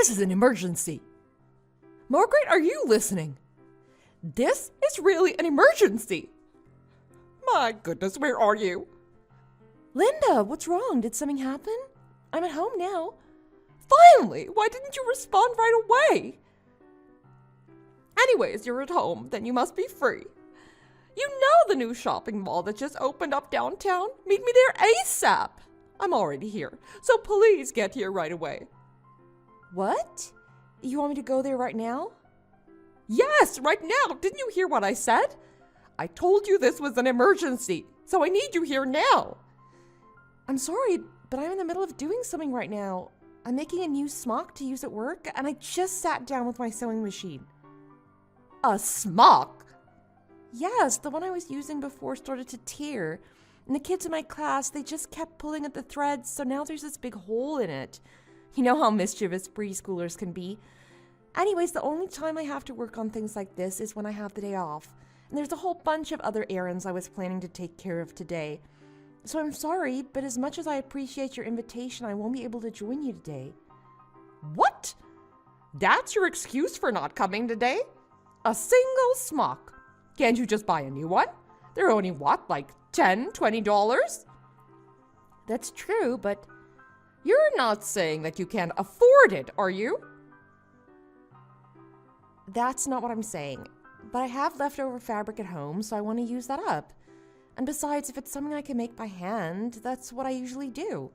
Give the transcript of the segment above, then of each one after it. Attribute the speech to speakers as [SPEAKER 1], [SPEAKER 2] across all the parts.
[SPEAKER 1] This is an emergency. Margaret, are you listening? This is really an emergency. My goodness, where are you? Linda, what's wrong? Did something happen? I'm at home now. Finally! Why didn't you respond right away? Anyways, you're at home, then you must be free. You know the new shopping mall that just opened up downtown? Meet me there ASAP. I'm already here, so please get here right away. What? You want me to go there right now? Yes, right now. Didn't you hear what I said? I told you this was an emergency, so I need you here now. I'm sorry, but I'm in the middle of doing something right now. I'm making a new smock to use at work, and I just sat down with my sewing machine. A smock? Yes, the one I was using before started to tear. And the kids in my class, they just kept pulling at the threads, so now there's this big hole in it. You know how mischievous preschoolers can be. Anyways, the only time I have to work on things like this is when I have the day off. And there's a whole bunch of other errands I was planning to take care of today. So I'm sorry, but as much as I appreciate your invitation, I won't be able to join you today. What? That's your excuse for not coming today? A single smock. Can't you just buy a new one? They're only, what, like $10, $20? That's true, but you're not saying that you can't afford it, are you? That's not what I'm saying. But I have leftover fabric at home, so I want to use that up. And besides, if it's something I can make by hand, that's what I usually do.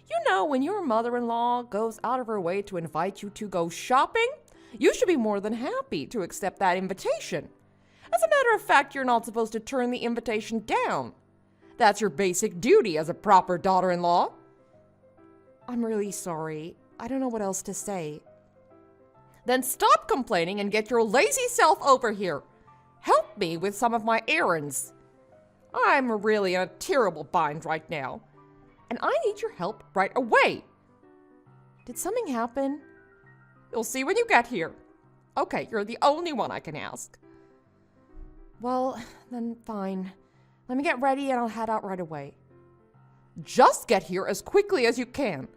[SPEAKER 1] You know, when your mother-in-law goes out of her way to invite you to go shopping, you should be more than happy to accept that invitation. As a matter of fact, you're not supposed to turn the invitation down. That's your basic duty as a proper daughter-in-law. I'm really sorry. I don't know what else to say. Then stop complaining and get your lazy self over here. Help me with some of my errands. I'm really in a terrible bind right now, and I need your help right away. Did something happen? You'll see when you get here. Okay, you're the only one I can ask. Well, then fine. Let me get ready and I'll head out right away. Just get here as quickly as you can.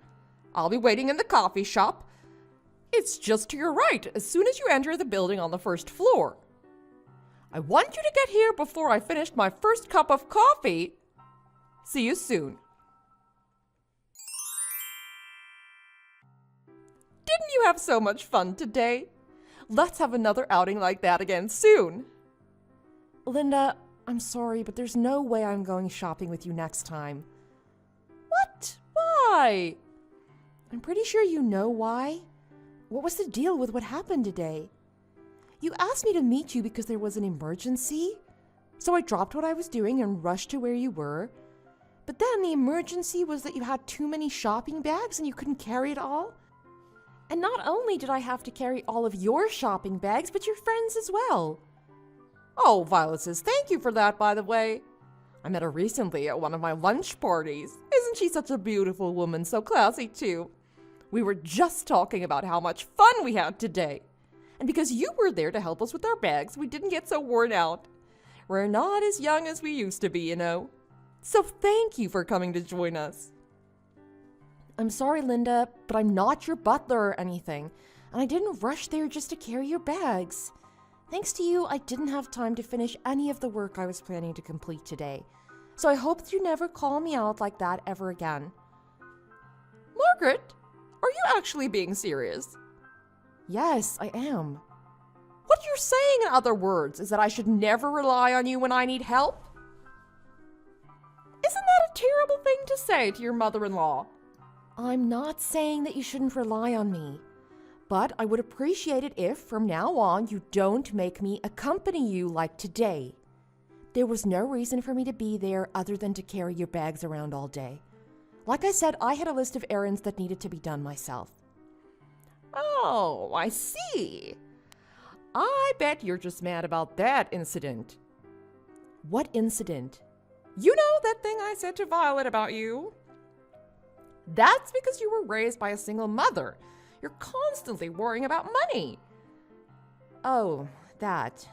[SPEAKER 1] I'll be waiting in the coffee shop. It's just to your right as soon as you enter the building on the first floor. I want you to get here before I finish my first cup of coffee. See you soon. Didn't you have so much fun today? Let's have another outing like that again soon. Linda, I'm sorry, but there's no way I'm going shopping with you next time. What? Why? I'm pretty sure you know why. What was the deal with what happened today? You asked me to meet you because there was an emergency, so I dropped what I was doing and rushed to where you were. But then the emergency was that you had too many shopping bags and you couldn't carry it all. And not only did I have to carry all of your shopping bags, but your friends as well. Oh, Violet says, thank you for that, by the way. I met her recently at one of my lunch parties. Isn't she such a beautiful woman, so classy too? We were just talking about how much fun we had today. And because you were there to help us with our bags, we didn't get so worn out. We're not as young as we used to be, you know. So thank you for coming to join us. I'm sorry, Linda, but I'm not your butler or anything. And I didn't rush there just to carry your bags. Thanks to you, I didn't have time to finish any of the work I was planning to complete today. So I hope that you never call me out like that ever again. Margaret, are you actually being serious? Yes, I am. What you're saying, in other words, is that I should never rely on you when I need help? Isn't that a terrible thing to say to your mother-in-law? I'm not saying that you shouldn't rely on me, but I would appreciate it if, from now on, you don't make me accompany you like today. There was no reason for me to be there other than to carry your bags around all day. Like I said, I had a list of errands that needed to be done myself. Oh, I see. I bet you're just mad about that incident. What incident? You know that thing I said to Violet about you? That's because you were raised by a single mother. You're constantly worrying about money. Oh, that.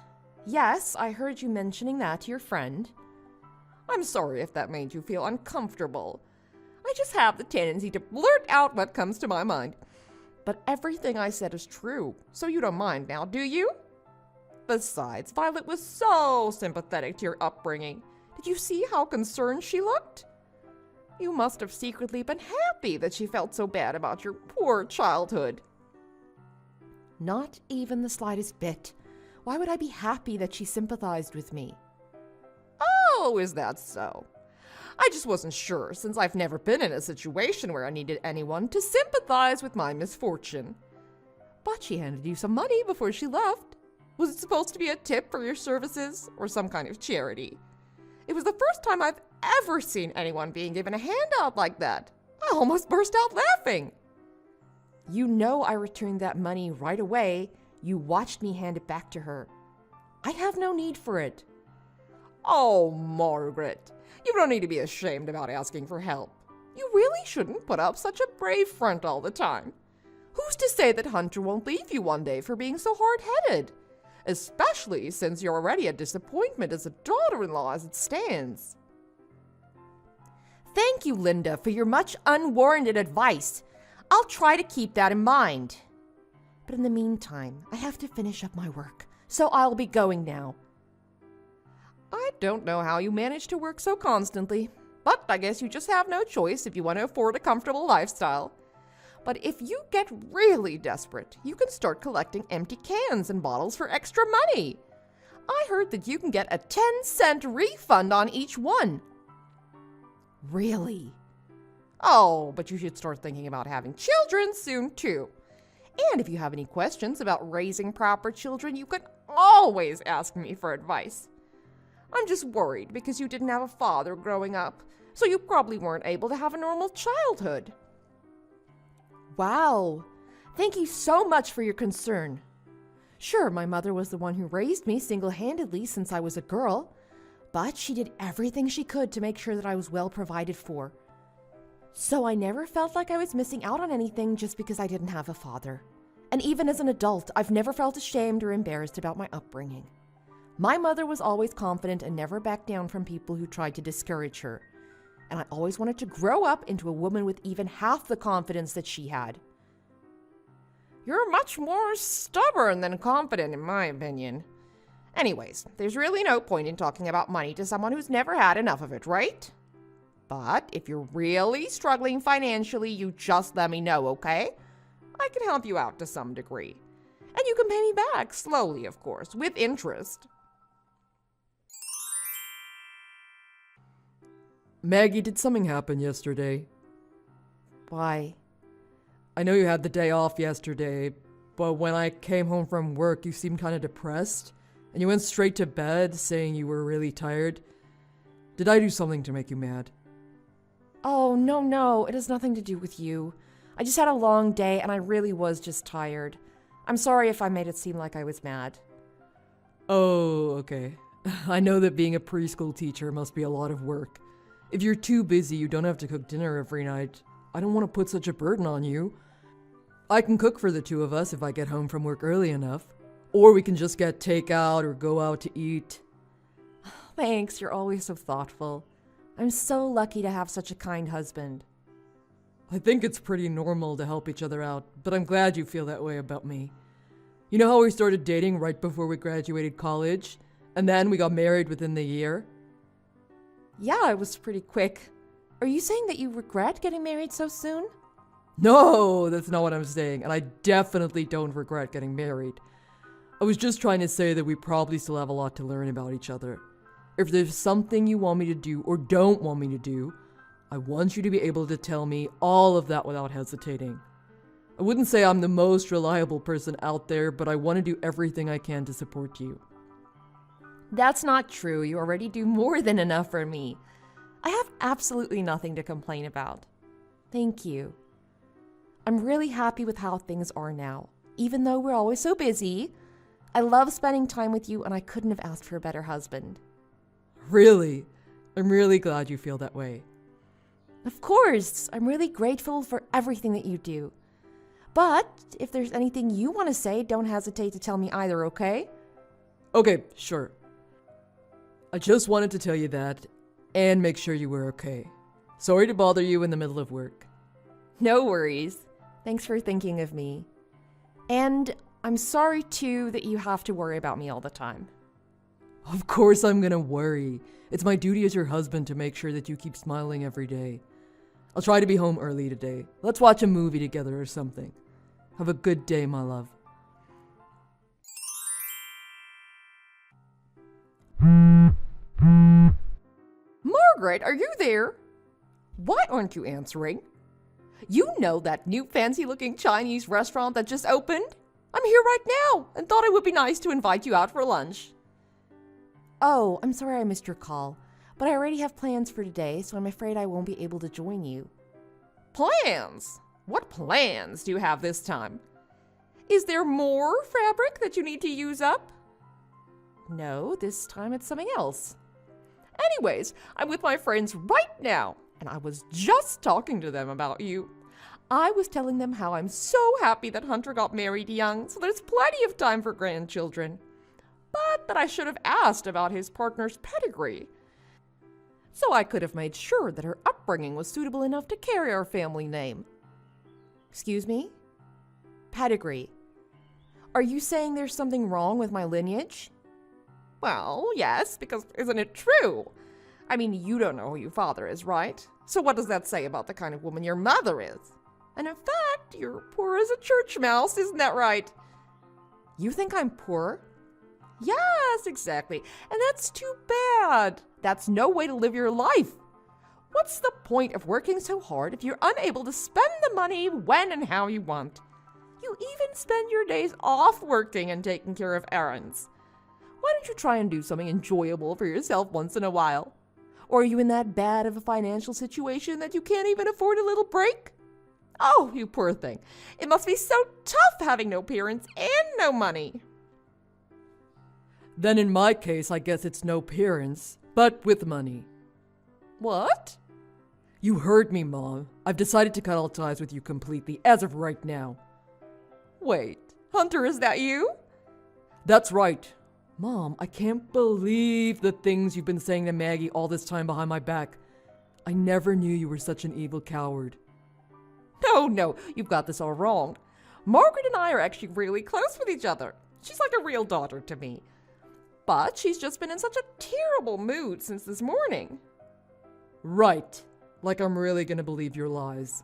[SPEAKER 1] Yes, I heard you mentioning that to your friend. I'm sorry if that made you feel uncomfortable. I just have the tendency to blurt out what comes to my mind. But everything I said is true, so you don't mind now, do you? Besides, Violet was so sympathetic to your upbringing. Did you see how concerned she looked? You must have secretly been happy that she felt so bad about your poor childhood. Not even the slightest bit. Why would I be happy that she sympathized with me? Oh, is that so? I just wasn't sure, since I've never been in a situation where I needed anyone to sympathize with my misfortune. But she handed you some money before she left. Was it supposed to be a tip for your services, or some kind of charity? It was the first time I've ever seen anyone being given a handout like that. I almost burst out laughing. You know I returned that money right away. You watched me hand it back to her. I have no need for it. Oh, Margaret, you don't need to be ashamed about asking for help. You really shouldn't put up such a brave front all the time. Who's to say that Hunter won't leave you one day for being so hard-headed? Especially since you're already a disappointment as a daughter-in-law as it stands. Thank you, Linda, for your much unwarranted advice. I'll try to keep that in mind. But in the meantime, I have to finish up my work, so I'll be going now. I don't know how you manage to work so constantly, but I guess you just have no choice if you want to afford a comfortable lifestyle. But if you get really desperate, you can start collecting empty cans and bottles for extra money. I heard that you can get a 10-cent refund on each one. Really? Oh, but you should start thinking about having children soon too. And if you have any questions about raising proper children, you can always ask me for advice. I'm just worried because you didn't have a father growing up, so you probably weren't able to have a normal childhood. Wow, thank you so much for your concern. Sure, my mother was the one who raised me single-handedly since I was a girl, but she did everything she could to make sure that I was well provided for. So I never felt like I was missing out on anything just because I didn't have a father. And even as an adult, I've never felt ashamed or embarrassed about my upbringing. My mother was always confident and never backed down from people who tried to discourage her. And I always wanted to grow up into a woman with even half the confidence that she had. You're much more stubborn than confident, in my opinion. Anyways, there's really no point in talking about money to someone who's never had enough of it, right? But if you're really struggling financially, you just let me know, okay? I can help you out to some degree. And you can pay me back, slowly, of course, with interest.
[SPEAKER 2] Maggie, did something happen yesterday?
[SPEAKER 1] Why?
[SPEAKER 2] I know you had the day off yesterday, but when I came home from work, you seemed kind of depressed, and you went straight to bed saying you were really tired. Did I do something to make you mad?
[SPEAKER 1] Oh, no, it has nothing to do with you. I just had a long day, and I really was just tired. I'm sorry if I made it seem like I was mad.
[SPEAKER 2] Oh, okay. I know that being a preschool teacher must be a lot of work. If you're too busy, you don't have to cook dinner every night. I don't want to put such a burden on you. I can cook for the two of us if I get home from work early enough. Or we can just get takeout or go out to eat.
[SPEAKER 1] Thanks, you're always so thoughtful. I'm so lucky to have such a kind husband.
[SPEAKER 2] I think it's pretty normal to help each other out, but I'm glad you feel that way about me. You know how we started dating right before we graduated college? And then we got married within the year?
[SPEAKER 1] Yeah, it was pretty quick. Are you saying that you regret getting married so soon?
[SPEAKER 2] No, that's not what I'm saying, and I definitely don't regret getting married. I was just trying to say that we probably still have a lot to learn about each other. If there's something you want me to do or don't want me to do, I want you to be able to tell me all of that without hesitating. I wouldn't say I'm the most reliable person out there, but I want to do everything I can to support you.
[SPEAKER 1] That's not true. You already do more than enough for me. I have absolutely nothing to complain about. Thank you. I'm really happy with how things are now, even though we're always so busy. I love spending time with you, and I couldn't have asked for a better husband.
[SPEAKER 2] Really? I'm really glad you feel that way.
[SPEAKER 1] Of course, I'm really grateful for everything that you do. But if there's anything you want to say, don't hesitate to tell me either, okay?
[SPEAKER 2] Okay, sure. I just wanted to tell you that and make sure you were okay. Sorry to bother you in the middle of work.
[SPEAKER 1] No worries. Thanks for thinking of me. And I'm sorry, too, that you have to worry about me all the time.
[SPEAKER 2] Of course I'm gonna worry. It's my duty as your husband to make sure that you keep smiling every day. I'll try to be home early today. Let's watch a movie together or something. Have a good day, my love.
[SPEAKER 1] Margaret, are you there? Why aren't you answering? You know that new fancy-looking Chinese restaurant that just opened? I'm here right now and thought it would be nice to invite you out for lunch. Oh, I'm sorry I missed your call, but I already have plans for today, so I'm afraid I won't be able to join you. Plans? What plans do you have this time? Is there more fabric that you need to use up? No, this time it's something else. Anyways, I'm with my friends right now, and I was just talking to them about you. I was telling them how I'm so happy that Hunter got married young, so there's plenty of time for grandchildren. But that I should have asked about his partner's pedigree, so I could have made sure that her upbringing was suitable enough to carry our family name. Excuse me? Pedigree. Are you saying there's something wrong with my lineage? Well, yes, because isn't it true? I mean, you don't know who your father is, right? So what does that say about the kind of woman your mother is? And in fact, you're poor as a church mouse, isn't that right? You think I'm poor? Yes, exactly. And that's too bad. That's no way to live your life. What's the point of working so hard if you're unable to spend the money when and how you want? You even spend your days off working and taking care of errands. Why don't you try and do something enjoyable for yourself once in a while? Or are you in that bad of a financial situation that you can't even afford a little break? Oh, you poor thing. It must be so tough having no parents and no money.
[SPEAKER 2] Then in my case, I guess it's no parents, but with money.
[SPEAKER 1] What?
[SPEAKER 2] You heard me, Mom. I've decided to cut all ties with you completely, as of right now.
[SPEAKER 1] Wait, Hunter, is that you?
[SPEAKER 2] That's right. Mom, I can't believe the things you've been saying to Maggie all this time behind my back. I never knew you were such an evil coward.
[SPEAKER 1] No, you've got this all wrong. Margaret and I are actually really close with each other. She's like a real daughter to me. But she's just been in such a terrible mood since this morning.
[SPEAKER 2] Right. Like I'm really gonna believe your lies.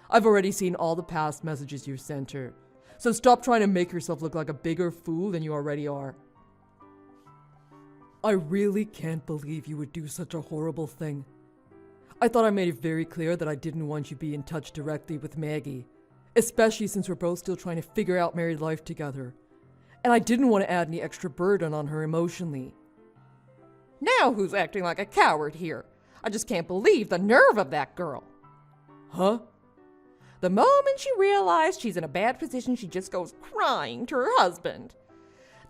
[SPEAKER 2] I've already seen all the past messages you've sent her. So stop trying to make yourself look like a bigger fool than you already are. I really can't believe you would do such a horrible thing. I thought I made it very clear that I didn't want you to be in touch directly with Maggie, especially since we're both still trying to figure out married life together. And I didn't want to add any extra burden on her emotionally.
[SPEAKER 1] Now who's acting like a coward here? I just can't believe the nerve of that girl.
[SPEAKER 2] Huh?
[SPEAKER 1] The moment she realized she's in a bad position, she just goes crying to her husband.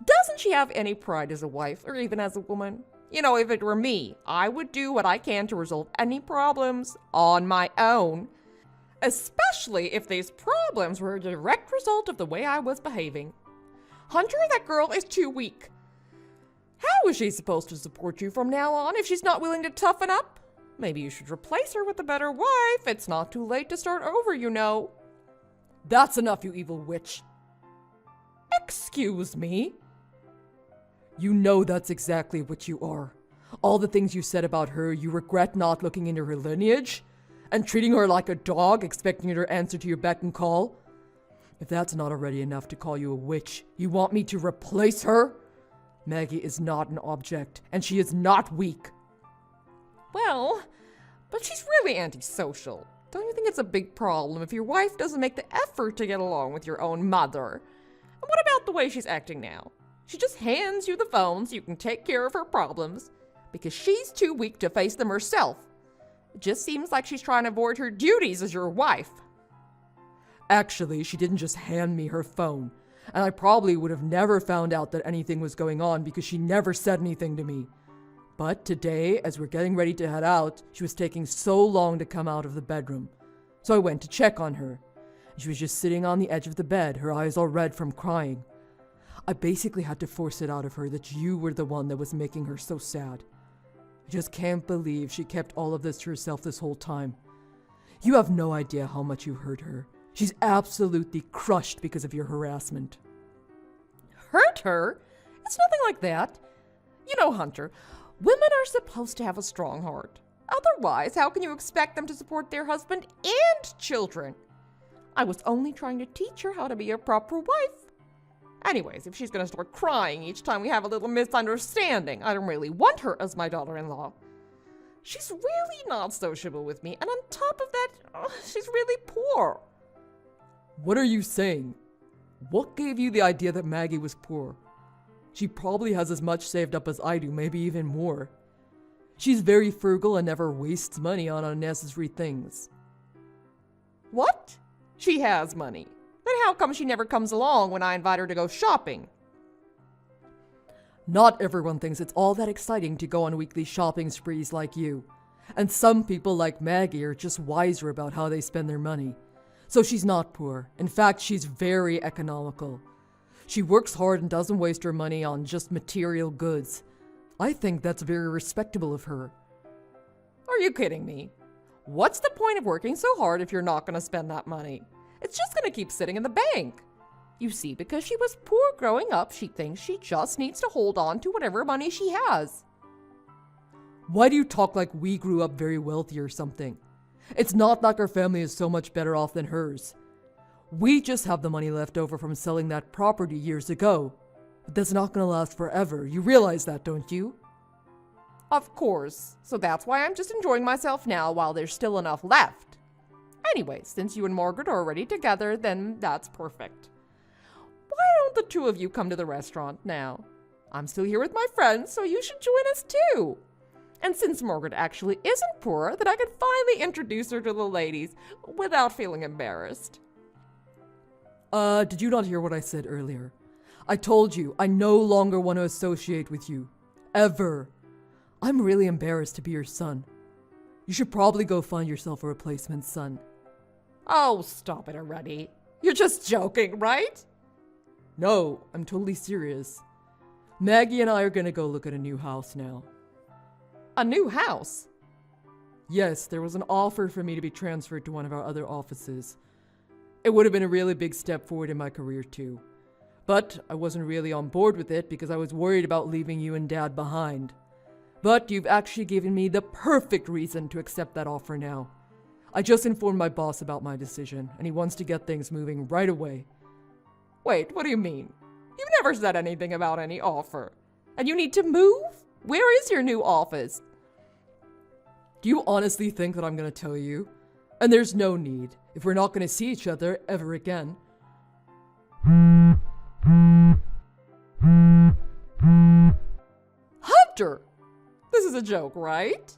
[SPEAKER 1] Doesn't she have any pride as a wife, or even as a woman? You know, if it were me, I would do what I can to resolve any problems on my own. Especially if these problems were a direct result of the way I was behaving. Hunter, that girl is too weak. How is she supposed to support you from now on if she's not willing to toughen up? Maybe you should replace her with a better wife. It's not too late to start over, you know.
[SPEAKER 2] That's enough, you evil witch.
[SPEAKER 1] Excuse me?
[SPEAKER 2] You know that's exactly what you are. All the things you said about her, you regret not looking into her lineage? And treating her like a dog, expecting her to answer to your beck and call? If that's not already enough to call you a witch, you want me to replace her? Maggie is not an object, and she is not weak.
[SPEAKER 1] Well, but she's really antisocial. Don't you think it's a big problem if your wife doesn't make the effort to get along with your own mother? And what about the way she's acting now? She just hands you the phone so you can take care of her problems because she's too weak to face them herself. It just seems like she's trying to avoid her duties as your wife.
[SPEAKER 2] Actually, she didn't just hand me her phone, and I probably would have never found out that anything was going on because she never said anything to me. But today, as we're getting ready to head out, she was taking so long to come out of the bedroom. So I went to check on her. She was just sitting on the edge of the bed, her eyes all red from crying. I basically had to force it out of her that you were the one that was making her so sad. I just can't believe she kept all of this to herself this whole time. You have no idea how much you hurt her, She's absolutely crushed because of your harassment.
[SPEAKER 1] Hurt her? It's nothing like that. You know, Hunter, women are supposed to have a strong heart. Otherwise, how can you expect them to support their husband and children? I was only trying to teach her how to be a proper wife. Anyways, if she's gonna start crying each time we have a little misunderstanding, I don't really want her as my daughter-in-law. She's really not sociable with me, and on top of that, she's really poor.
[SPEAKER 2] What are you saying? What gave you the idea that Maggie was poor? She probably has as much saved up as I do, maybe even more. She's very frugal and never wastes money on unnecessary things.
[SPEAKER 1] What? She has money. Then how come she never comes along when I invite her to go shopping?
[SPEAKER 2] Not everyone thinks it's all that exciting to go on weekly shopping sprees like you. And some people like Maggie are just wiser about how they spend their money. So she's not poor. In fact, she's very economical. She works hard and doesn't waste her money on just material goods. I think that's very respectable of her.
[SPEAKER 1] Are you kidding me? What's the point of working so hard if you're not going to spend that money? It's just going to keep sitting in the bank. You see, because she was poor growing up, she thinks she just needs to hold on to whatever money she has.
[SPEAKER 2] Why do you talk like we grew up very wealthy or something? It's not like our family is so much better off than hers. We just have the money left over from selling that property years ago. But that's not going to last forever. You realize that, don't you?
[SPEAKER 1] Of course. So that's why I'm just enjoying myself now while there's still enough left. Anyway, since you and Margaret are already together, then that's perfect. Why don't the two of you come to the restaurant now? I'm still here with my friends, so you should join us too. And since Margaret actually isn't poor, then I can finally introduce her to the ladies without feeling embarrassed.
[SPEAKER 2] Did you not hear what I said earlier? I told you, I no longer want to associate with you. Ever. I'm really embarrassed to be your son. You should probably go find yourself a replacement son.
[SPEAKER 1] Oh, stop it already. You're just joking, right?
[SPEAKER 2] No, I'm totally serious. Maggie and I are gonna go look at a new house now.
[SPEAKER 1] A new house?
[SPEAKER 2] Yes, there was an offer for me to be transferred to one of our other offices. It would have been a really big step forward in my career too. But I wasn't really on board with it because I was worried about leaving you and Dad behind. But you've actually given me the perfect reason to accept that offer now. I just informed my boss about my decision, and he wants to get things moving right away.
[SPEAKER 1] Wait, what do you mean? You've never said anything about any offer. And you need to move? Where is your new office?
[SPEAKER 2] Do you honestly think that I'm going to tell you? And there's no need, if we're not going to see each other ever again.
[SPEAKER 1] Hunter! This is a joke, right?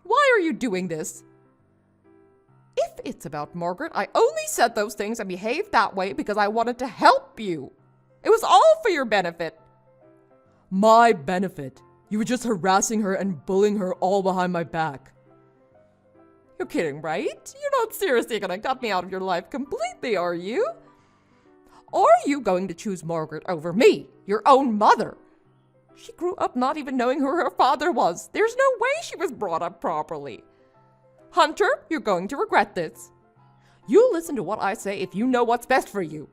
[SPEAKER 1] Why are you doing this? If it's about Margaret, I only said those things and behaved that way because I wanted to help you. It was all for your benefit.
[SPEAKER 2] My benefit? You were just harassing her and bullying her all behind my back.
[SPEAKER 1] You're kidding, right? You're not seriously gonna cut me out of your life completely, are you? Are you going to choose Margaret over me, your own mother? She grew up not even knowing who her father was. There's no way she was brought up properly. Hunter, you're going to regret this. You listen to what I say if you know what's best for you.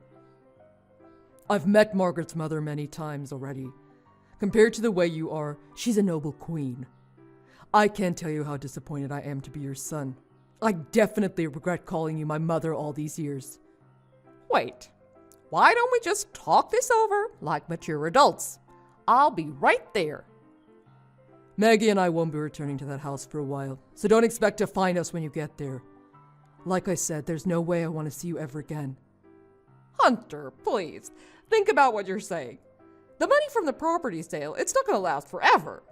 [SPEAKER 2] I've met Margaret's mother many times already. Compared to the way you are, she's a noble queen. I can't tell you how disappointed I am to be your son. I definitely regret calling you my mother all these years.
[SPEAKER 1] Wait, why don't we just talk this over like mature adults? I'll be right there.
[SPEAKER 2] Maggie and I won't be returning to that house for a while, so don't expect to find us when you get there. Like I said, there's no way I want to see you ever again.
[SPEAKER 1] Hunter, please, think about what you're saying. The money from the property sale, it's not going to last forever.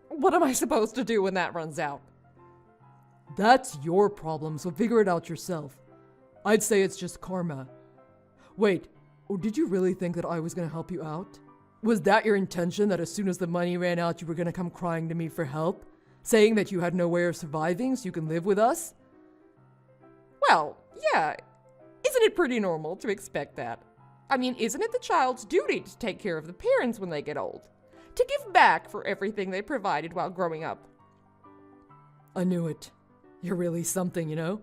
[SPEAKER 1] What am I supposed to do when that runs out?
[SPEAKER 2] That's your problem, so figure it out yourself. I'd say it's just karma. Wait, or did you really think that I was going to help you out? Was that your intention, that as soon as the money ran out, you were going to come crying to me for help? Saying that you had no way of surviving so you can live with us?
[SPEAKER 1] Well, yeah. Isn't it pretty normal to expect that? I mean, isn't it the child's duty to take care of the parents when they get old? To give back for everything they provided while growing up?
[SPEAKER 2] I knew it. You're really something, you know?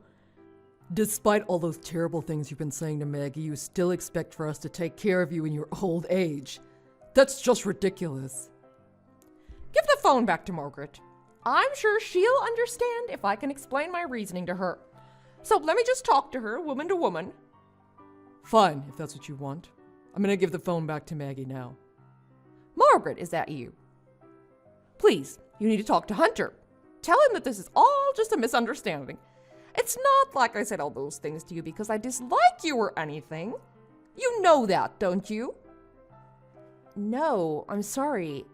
[SPEAKER 2] Despite all those terrible things you've been saying to Maggie, you still expect for us to take care of you in your old age. That's just ridiculous.
[SPEAKER 1] Give the phone back to Margaret. I'm sure she'll understand if I can explain my reasoning to her. So let me just talk to her, woman to woman.
[SPEAKER 2] Fine, if that's what you want. I'm gonna give the phone back to Maggie now.
[SPEAKER 1] Margaret, is that you? Please, you need to talk to Hunter. Tell him that this is all just a misunderstanding. It's not like I said all those things to you because I dislike you or anything. You know that, don't you? No, I'm sorry.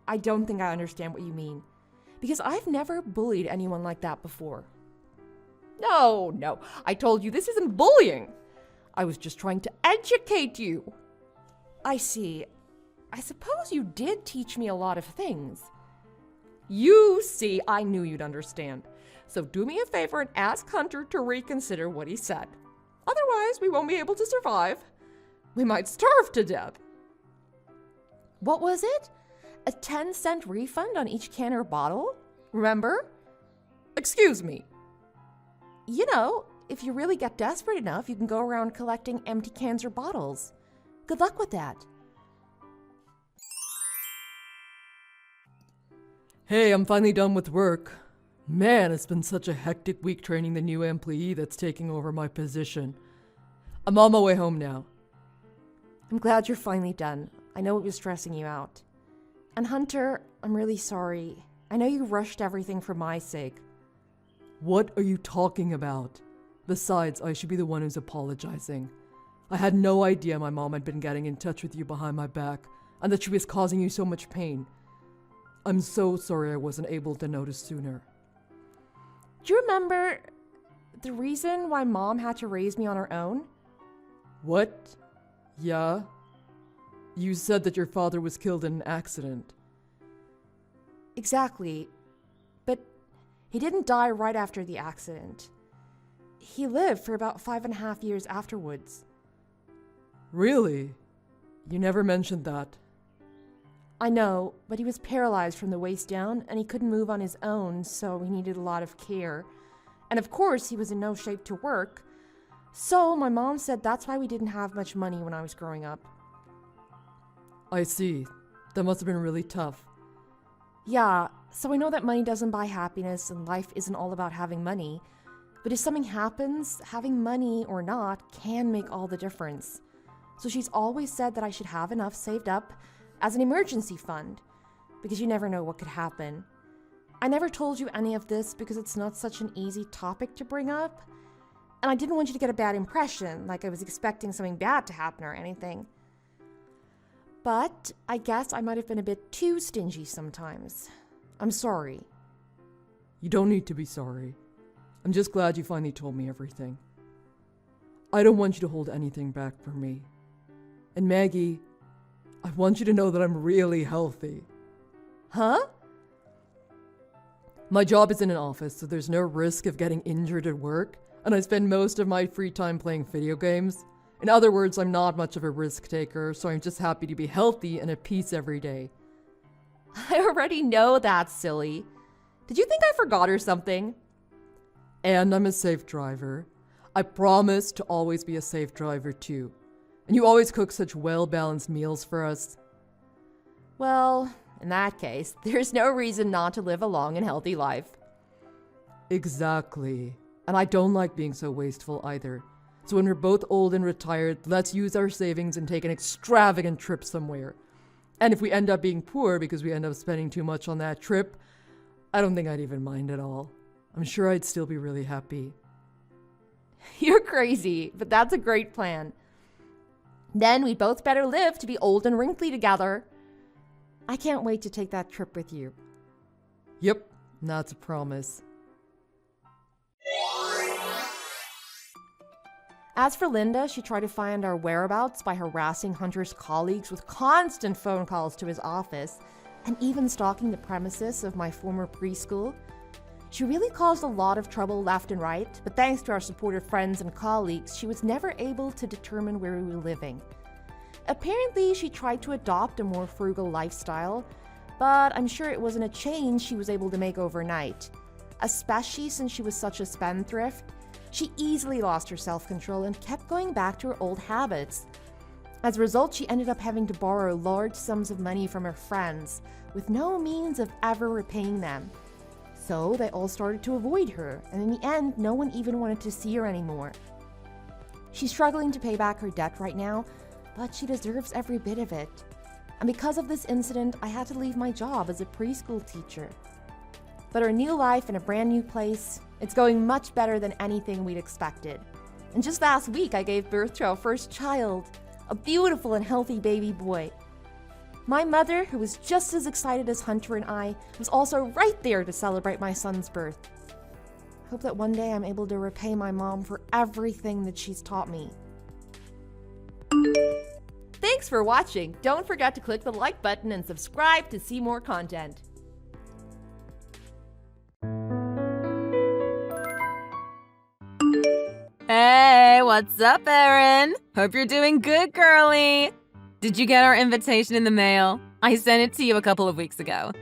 [SPEAKER 1] I don't think I understand what you mean. Because I've never bullied anyone like that before. No, I told you this isn't bullying. I was just trying to educate you. I see. I suppose you did teach me a lot of things. You see, I knew you'd understand. So do me a favor and ask Hunter to reconsider what he said. Otherwise, we won't be able to survive. We might starve to death. What was it? A 10-cent refund on each can or bottle? Remember? Excuse me. You know, if you really get desperate enough, you can go around collecting empty cans or bottles. Good luck with that.
[SPEAKER 2] Hey, I'm finally done with work. Man, it's been such a hectic week training the new employee that's taking over my position. I'm on my way home now.
[SPEAKER 1] I'm glad you're finally done. I know it was stressing you out. And Hunter, I'm really sorry. I know you rushed everything for my sake.
[SPEAKER 2] What are you talking about? Besides, I should be the one who's apologizing. I had no idea my mom had been getting in touch with you behind my back, and that she was causing you so much pain. I'm so sorry I wasn't able to notice sooner.
[SPEAKER 1] Do you remember the reason why Mom had to raise me on her own?
[SPEAKER 2] What? Yeah? You said that your father was killed in an accident.
[SPEAKER 1] Exactly. But he didn't die right after the accident. He lived for about 5.5 years afterwards.
[SPEAKER 2] Really? You never mentioned that.
[SPEAKER 1] I know, but he was paralyzed from the waist down, and he couldn't move on his own, so he needed a lot of care. And of course, he was in no shape to work. So my mom said that's why we didn't have much money when I was growing up.
[SPEAKER 2] I see. That must have been really tough.
[SPEAKER 1] Yeah, so I know that money doesn't buy happiness, and life isn't all about having money. But if something happens, having money or not can make all the difference. So she's always said that I should have enough saved up as an emergency fund, because you never know what could happen. I never told you any of this because it's not such an easy topic to bring up, and I didn't want you to get a bad impression, like I was expecting something bad to happen or anything. But I guess I might have been a bit too stingy sometimes. I'm sorry.
[SPEAKER 2] You don't need to be sorry. I'm just glad you finally told me everything. I don't want you to hold anything back from me. And Maggie, I want you to know that I'm really healthy.
[SPEAKER 1] Huh?
[SPEAKER 2] My job is in an office, so there's no risk of getting injured at work, and I spend most of my free time playing video games. In other words, I'm not much of a risk taker, so I'm just happy to be healthy and at peace every day.
[SPEAKER 1] I already know that's silly. Did you think I forgot or something?
[SPEAKER 2] And I'm a safe driver. I promise to always be a safe driver too. And you always cook such well-balanced meals for us.
[SPEAKER 1] Well, in that case, there's no reason not to live a long and healthy life.
[SPEAKER 2] Exactly. And I don't like being so wasteful either. So when we're both old and retired, let's use our savings and take an extravagant trip somewhere. And if we end up being poor because we end up spending too much on that trip, I don't think I'd even mind at all. I'm sure I'd still be really happy.
[SPEAKER 1] You're crazy, but that's a great plan. Then we'd both better live to be old and wrinkly together. I can't wait to take that trip with you.
[SPEAKER 2] Yep, that's a promise.
[SPEAKER 1] As for Linda, she tried to find our whereabouts by harassing Hunter's colleagues with constant phone calls to his office, and even stalking the premises of my former preschool. She really caused a lot of trouble left and right, but thanks to our supportive friends and colleagues, she was never able to determine where we were living. Apparently, she tried to adopt a more frugal lifestyle, but I'm sure it wasn't a change she was able to make overnight, especially since she was such a spendthrift. She easily lost her self-control and kept going back to her old habits. As a result, she ended up having to borrow large sums of money from her friends, with no means of ever repaying them. So they all started to avoid her, and in the end, no one even wanted to see her anymore. She's struggling to pay back her debt right now, but she deserves every bit of it. And because of this incident, I had to leave my job as a preschool teacher. But her new life in a brand new place, it's going much better than anything we'd expected. And just last week, I gave birth to our first child, a beautiful and healthy baby boy. My mother, who was just as excited as Hunter and I, was also right there to celebrate my son's birth. I hope that one day I'm able to repay my mom for everything that she's taught me. Thanks for watching. Don't forget to click the like button and subscribe to see more content.
[SPEAKER 3] Hey, what's up, Erin? Hope you're doing good, girlie. Did you get our invitation in the mail? I sent it to you a couple of weeks ago.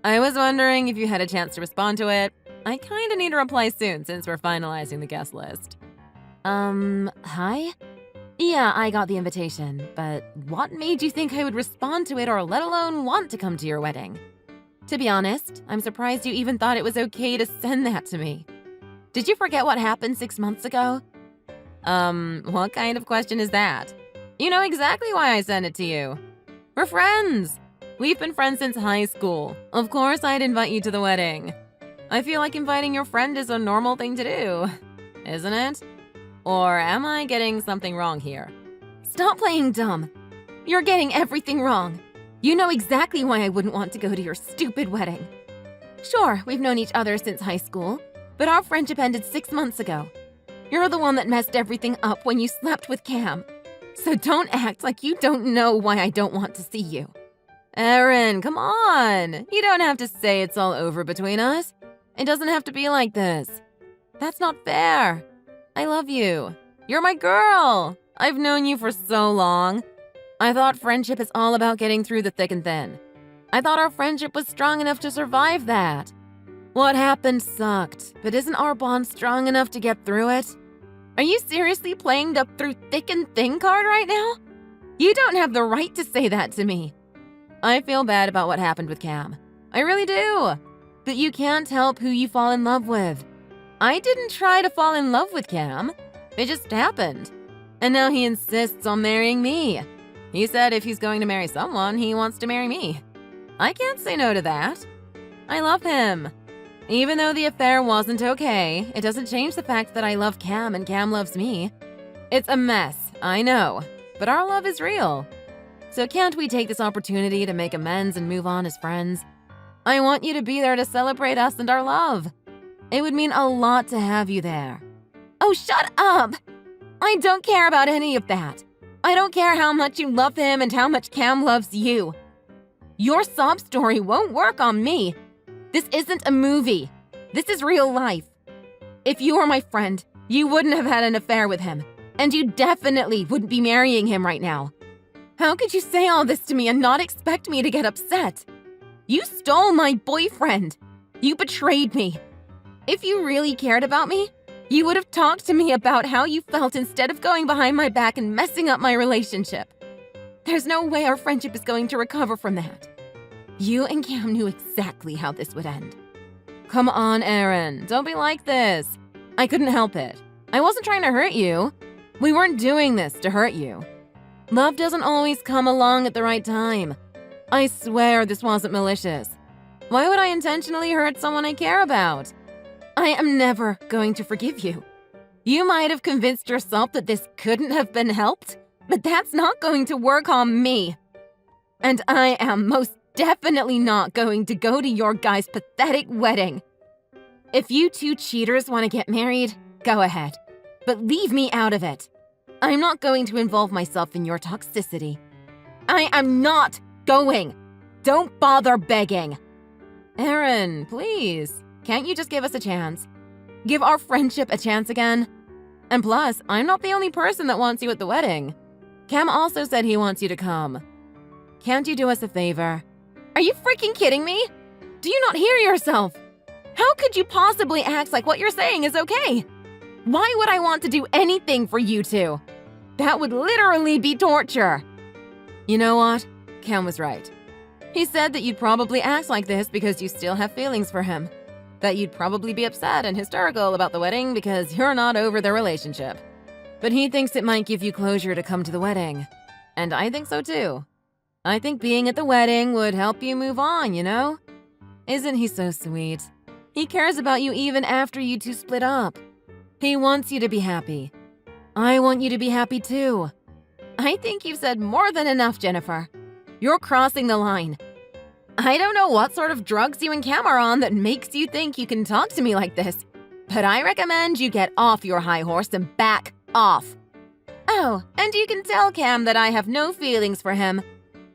[SPEAKER 3] I was wondering if you had a chance to respond to it. I kinda need a reply soon since we're finalizing the guest list. Hi? Yeah, I got the invitation, but what made you think I would respond to it or let alone want to come to your wedding? To be honest, I'm surprised you even thought it was okay to send that to me. Did you forget what happened 6 months ago? What kind of question is that? You know exactly why I sent it to you. We're friends. We've been friends since high school. Of course I'd invite you to the wedding. I feel like inviting your friend is a normal thing to do, isn't it? Or am I getting something wrong here? Stop playing dumb. You're getting everything wrong. You know exactly why I wouldn't want to go to your stupid wedding. Sure, we've known each other since high school, but our friendship ended 6 months ago. You're the one that messed everything up when you slept with Cam. So don't act like you don't know why I don't want to see you. Erin, come on. You don't have to say it's all over between us. It doesn't have to be like this. That's not fair. I love you. You're my girl. I've known you for so long. I thought friendship is all about getting through the thick and thin. I thought our friendship was strong enough to survive that. What happened sucked, but isn't our bond strong enough to get through it? Are you seriously playing the through thick and thin card right now? You don't have the right to say that to me. I feel bad about what happened with Cam. I really do. But you can't help who you fall in love with. I didn't try to fall in love with Cam. It just happened. And now he insists on marrying me. He said if he's going to marry someone, he wants to marry me. I can't say no to that. I love him. Even though the affair wasn't okay, it doesn't change the fact that I love Cam and Cam loves me. It's a mess, I know, but our love is real. So can't we take this opportunity to make amends and move on as friends? I want you to be there to celebrate us and our love. It would mean a lot to have you there. Oh, shut up! I don't care about any of that. I don't care how much you love him and how much Cam loves you. Your sob story won't work on me. This isn't a movie. This is real life. If you were my friend, you wouldn't have had an affair with him, and you definitely wouldn't be marrying him right now. How could you say all this to me and not expect me to get upset? You stole my boyfriend. You betrayed me. If you really cared about me, you would have talked to me about how you felt instead of going behind my back and messing up my relationship. There's no way our friendship is going to recover from that. You and Cam knew exactly how this would end. Come on, Erin. Don't be like this. I couldn't help it. I wasn't trying to hurt you. We weren't doing this to hurt you. Love doesn't always come along at the right time. I swear this wasn't malicious. Why would I intentionally hurt someone I care about? I am never going to forgive you. You might have convinced yourself that this couldn't have been helped, but that's not going to work on me. And I am most definitely not going to go to your guy's pathetic wedding. If you two cheaters want to get married, go ahead. But leave me out of it. I'm not going to involve myself in your toxicity. I am not going. Don't bother begging. Erin, please. Can't you just give us a chance? Give our friendship a chance again? And plus, I'm not the only person that wants you at the wedding. Cam also said he wants you to come. Can't you do us a favor? Are you freaking kidding me? Do you not hear yourself? How could you possibly act like what you're saying is okay? Why would I want to do anything for you two? That would literally be torture. You know what? Cam was right. He said that you'd probably act like this because you still have feelings for him. That you'd probably be upset and hysterical about the wedding because you're not over the relationship. But he thinks it might give you closure to come to the wedding. And I think so too. I think being at the wedding would help you move on, you know? Isn't he so sweet? He cares about you even after you two split up. He wants you to be happy. I want you to be happy too. I think you've said more than enough, Jennifer. You're crossing the line. I don't know what sort of drugs you and Cam are on that makes you think you can talk to me like this, but I recommend you get off your high horse and back off. Oh, and you can tell Cam that I have no feelings for him.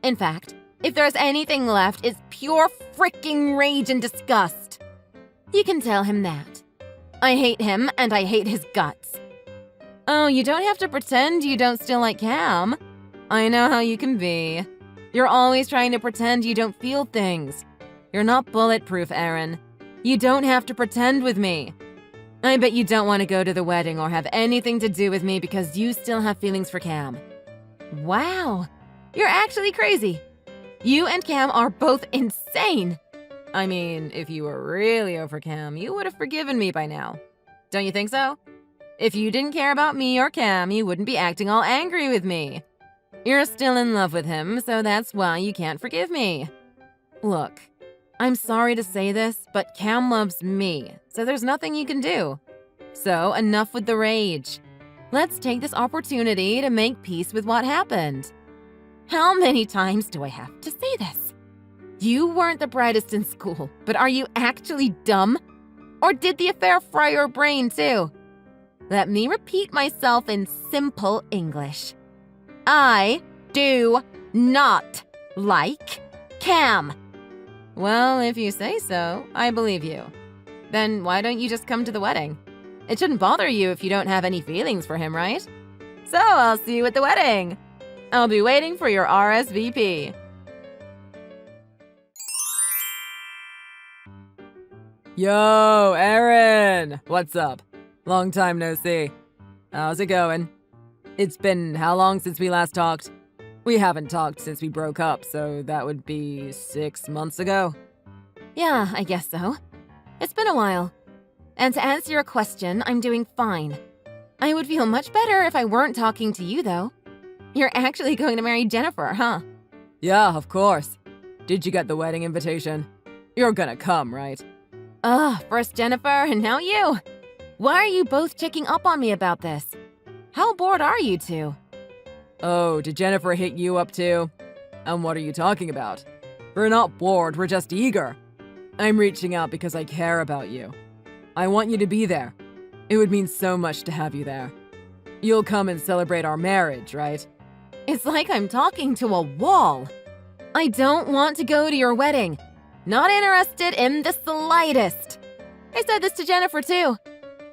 [SPEAKER 3] In fact, if there's anything left, it's pure freaking rage and disgust. You can tell him that. I hate him and I hate his guts. Oh, you don't have to pretend you don't still like Cam. I know how you can be. You're always trying to pretend you don't feel things. You're not bulletproof, Erin. You don't have to pretend with me. I bet you don't want to go to the wedding or have anything to do with me because you still have feelings for Cam. Wow, you're actually crazy. You and Cam are both insane. I mean, if you were really over Cam, you would have forgiven me by now. Don't you think so? If you didn't care about me or Cam, you wouldn't be acting all angry with me. You're still in love with him, so that's why you can't forgive me. Look, I'm sorry to say this, but Cam loves me, so there's nothing you can do. So enough with the rage. Let's take this opportunity to make peace with what happened. How many times do I have to say this? You weren't the brightest in school, but are you actually dumb? Or did the affair fry your brain too? Let me repeat myself in simple English. I do not like Cam. Well, if you say so, I believe you. Then why don't you just come to the wedding? It shouldn't bother you if you don't have any feelings for him, right? So I'll see you at the wedding. I'll be waiting for your RSVP.
[SPEAKER 2] Yo, Erin! What's up? Long time no see. How's it going? It's been how long since we last talked? We haven't talked since we broke up, so that would be 6 months ago.
[SPEAKER 3] Yeah, I guess so. It's been a while. And to answer your question, I'm doing fine. I would feel much better if I weren't talking to you, though. You're actually going to marry Jennifer, huh?
[SPEAKER 2] Yeah, of course. Did you get the wedding invitation? You're gonna come, right?
[SPEAKER 3] First Jennifer and now you. Why are you both checking up on me about this? How bored are you two?
[SPEAKER 2] Oh, did Jennifer hit you up too? And what are you talking about? We're not bored, we're just eager. I'm reaching out because I care about you. I want you to be there. It would mean so much to have you there. You'll come and celebrate our marriage, right?
[SPEAKER 3] It's like I'm talking to a wall. I don't want to go to your wedding. Not interested in the slightest. I said this to Jennifer too.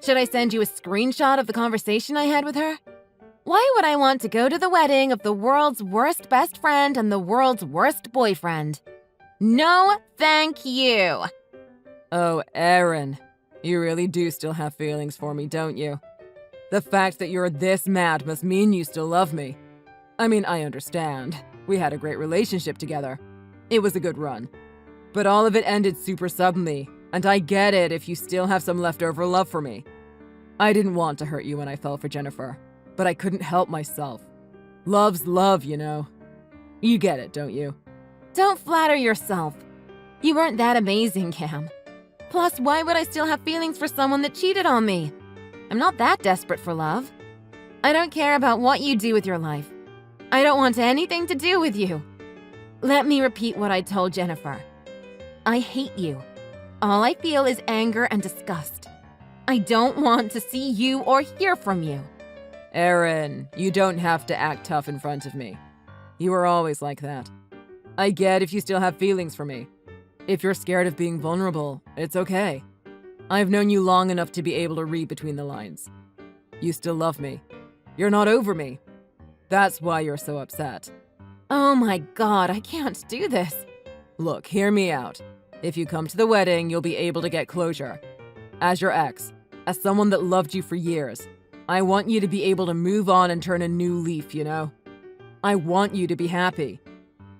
[SPEAKER 3] Should I send you a screenshot of the conversation I had with her? Why would I want to go to the wedding of the world's worst best friend and the world's worst boyfriend? No, thank you.
[SPEAKER 2] Oh, Erin, you really do still have feelings for me, don't you? The fact that you're this mad must mean you still love me. I mean, I understand. We had a great relationship together. It was a good run. But all of it ended super suddenly, and I get it if you still have some leftover love for me. I didn't want to hurt you when I fell for Jennifer, but I couldn't help myself. Love's love, you know. You get it, don't you?
[SPEAKER 3] Don't flatter yourself. You weren't that amazing, Cam. Plus, why would I still have feelings for someone that cheated on me? I'm not that desperate for love. I don't care about what you do with your life. I don't want anything to do with you. Let me repeat what I told Jennifer. I hate you. All I feel is anger and disgust. I don't want to see you or hear from you.
[SPEAKER 2] Erin, you don't have to act tough in front of me. You were always like that. I get if you still have feelings for me. If you're scared of being vulnerable, it's okay. I've known you long enough to be able to read between the lines. You still love me. You're not over me. That's why you're so upset.
[SPEAKER 3] Oh my God, I can't do this.
[SPEAKER 2] Look, hear me out. If you come to the wedding, you'll be able to get closure. As your ex,
[SPEAKER 3] As someone that loved you for years, I want you to be able to move on and turn a new leaf, you know? I want you to be happy.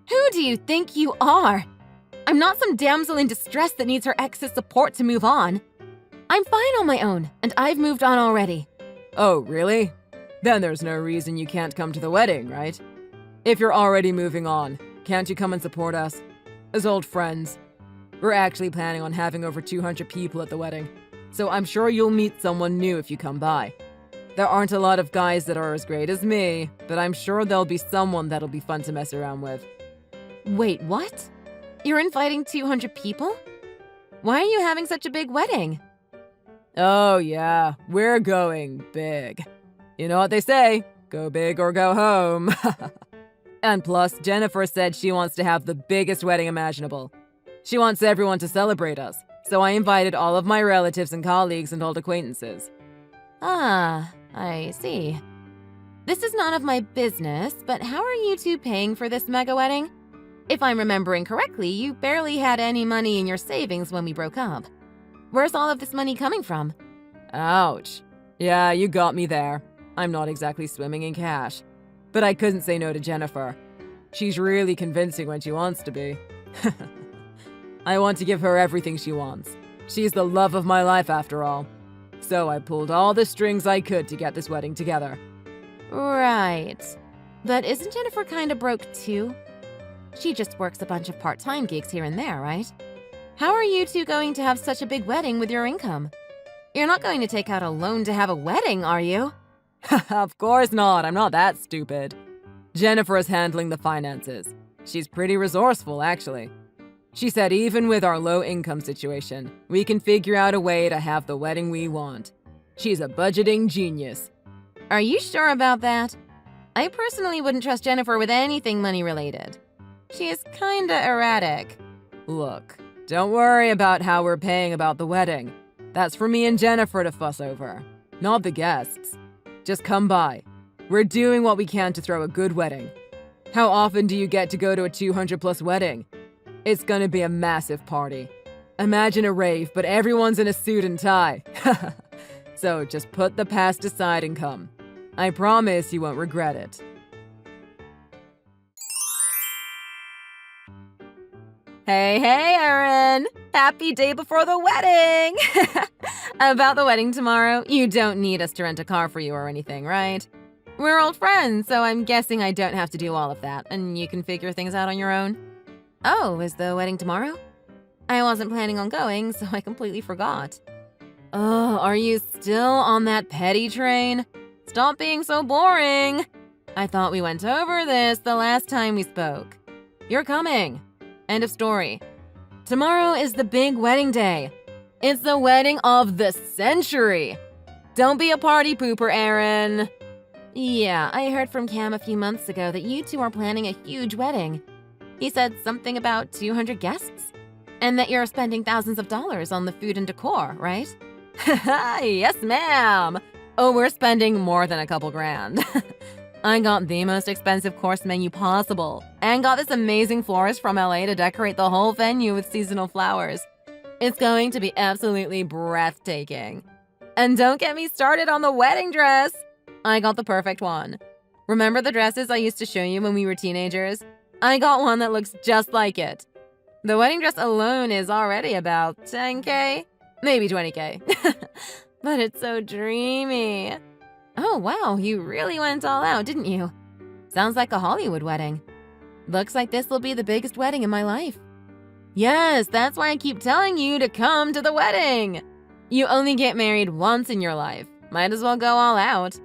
[SPEAKER 3] Who do you think you are? I'm not some damsel in distress that needs her ex's support to move on. I'm fine on my own, and I've moved on already. Oh, really? Then there's no reason you can't come to the wedding, right? If you're already moving on, can't you come and support us? As old friends. We're actually planning on having over 200 people at the wedding, so I'm sure you'll meet someone new if you come by. There aren't a lot of guys that are as great as me, but I'm sure there'll be someone that'll be fun to mess around with. Wait, what? You're inviting 200 people? Why are you having such a big wedding? Oh yeah, we're going big. You know what they say, go big or go home. And plus, Jennifer said she wants to have the biggest wedding imaginable. She wants everyone to celebrate us, so I invited all of my relatives and colleagues and old acquaintances. Ah, I see. This is none of my business, but how are you two paying for this mega wedding? If I'm remembering correctly, you barely had any money in your savings when we broke up. Where's all of this money coming from? Ouch. Yeah, you got me there. I'm not exactly swimming in cash. But I couldn't say no to Jennifer. She's really convincing when she wants to be. I want to give her everything she wants. She's the love of my life after all. So I pulled all the strings I could to get this wedding together. Right. But isn't Jennifer kinda broke too? She just works a bunch of part-time gigs here and there, right? How are you two going to have such a big wedding with your income? You're not going to take out a loan to have a wedding, are you? Of course not, I'm not that stupid. Jennifer is handling the finances. She's pretty resourceful, actually. She said even with our low income situation, we can figure out a way to have the wedding we want. She's a budgeting genius. Are you sure about that? I personally wouldn't trust Jennifer with anything money related. She is kinda erratic. Look, don't worry about how we're paying about the wedding. That's for me and Jennifer to fuss over, not the guests. Just come by. We're doing what we can to throw a good wedding. How often do you get to go to a 200+ wedding? It's gonna be a massive party. Imagine a rave, but everyone's in a suit and tie. So just put the past aside and come. I promise you won't regret it. Hey, Erin! Happy day before the wedding! About the wedding tomorrow, you don't need us to rent a car for you or anything, right? We're old friends, so I'm guessing I don't have to do all of that, and you can figure things out on your own. Oh, is the wedding tomorrow? I wasn't planning on going, so I completely forgot. Oh, are you still on that petty train? Stop being so boring! I thought we went over this the last time we spoke. You're coming. End of story. Tomorrow is the big wedding day. It's the wedding of the century. Don't be a party pooper, Erin. Yeah, I heard from Cam a few months ago that you two are planning a huge wedding. He said something about 200 guests? And that you're spending thousands of dollars on the food and decor, right? Yes, ma'am. Oh, we're spending more than a couple grand. I got the most expensive course menu possible, and got this amazing florist from LA to decorate the whole venue with seasonal flowers. It's going to be absolutely breathtaking. And don't get me started on the wedding dress! I got the perfect one. Remember the dresses I used to show you when we were teenagers? I got one that looks just like it. The wedding dress alone is already about 10K, maybe 20K. But it's so dreamy. Oh wow, you really went all out, didn't you? Sounds like a Hollywood wedding. Looks like this will be the biggest wedding in my life. Yes, that's why I keep telling you to come to the wedding. You only get married once in your life. Might as well go all out.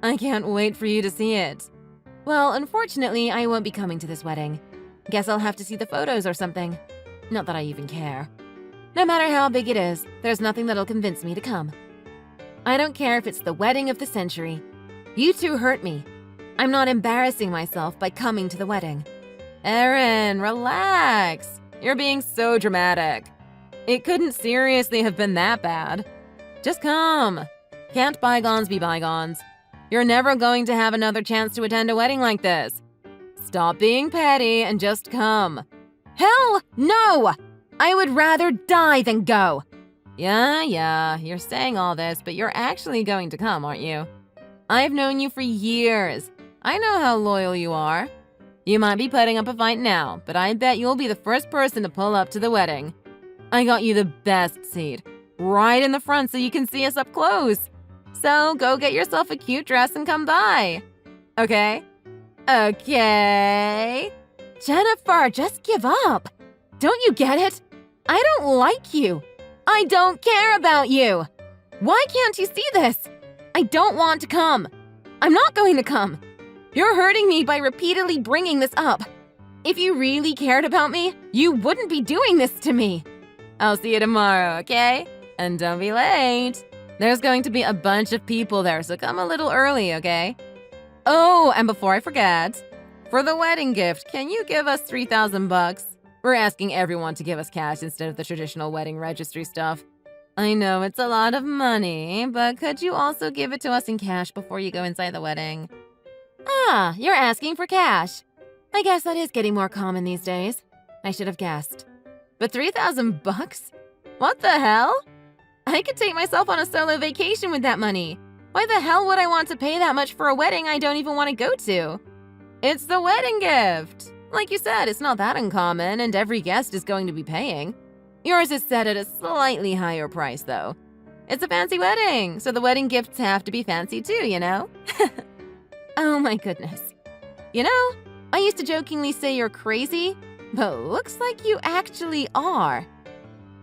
[SPEAKER 3] I can't wait for you to see it. Well, unfortunately, I won't be coming to this wedding. Guess I'll have to see the photos or something. Not that I even care. No matter how big it is, there's nothing that'll convince me to come. I don't care if it's the wedding of the century. You two hurt me. I'm not embarrassing myself by coming to the wedding. Erin, relax. You're being so dramatic. It couldn't seriously have been that bad. Just come. Can't bygones be bygones? You're never going to have another chance to attend a wedding like this. Stop being petty and just come. Hell no! I would rather die than go. Yeah, you're saying all this, but you're actually going to come, aren't you? I've known you for years. I know how loyal you are. You might be putting up a fight now, but I bet you'll be the first person to pull up to the wedding. I got you the best seat, right in the front so you can see us up close. So go get yourself a cute dress and come by. Okay? Okay. Jennifer, just give up. Don't you get it? I don't like you. I don't care about you. Why can't you see this? I don't want to come. I'm not going to come. You're hurting me by repeatedly bringing this up. If you really cared about me, you wouldn't be doing this to me. I'll see you tomorrow, okay? And don't be late. There's going to be a bunch of people there, so come a little early, okay? Oh, and before I forget, for the wedding gift, can you give us $3,000? We're asking everyone to give us cash instead of the traditional wedding registry stuff. I know it's a lot of money, but could you also give it to us in cash before you go inside the wedding? Ah, you're asking for cash. I guess that is getting more common these days. I should have guessed. But $3,000? What the hell? I could take myself on a solo vacation with that money. Why the hell would I want to pay that much for a wedding I don't even want to go to? It's the wedding gift. Like you said, it's not that uncommon, and every guest is going to be paying. Yours is set at a slightly higher price, though. It's a fancy wedding, so the wedding gifts have to be fancy too, you know? Oh my goodness. You know, I used to jokingly say you're crazy, but looks like you actually are.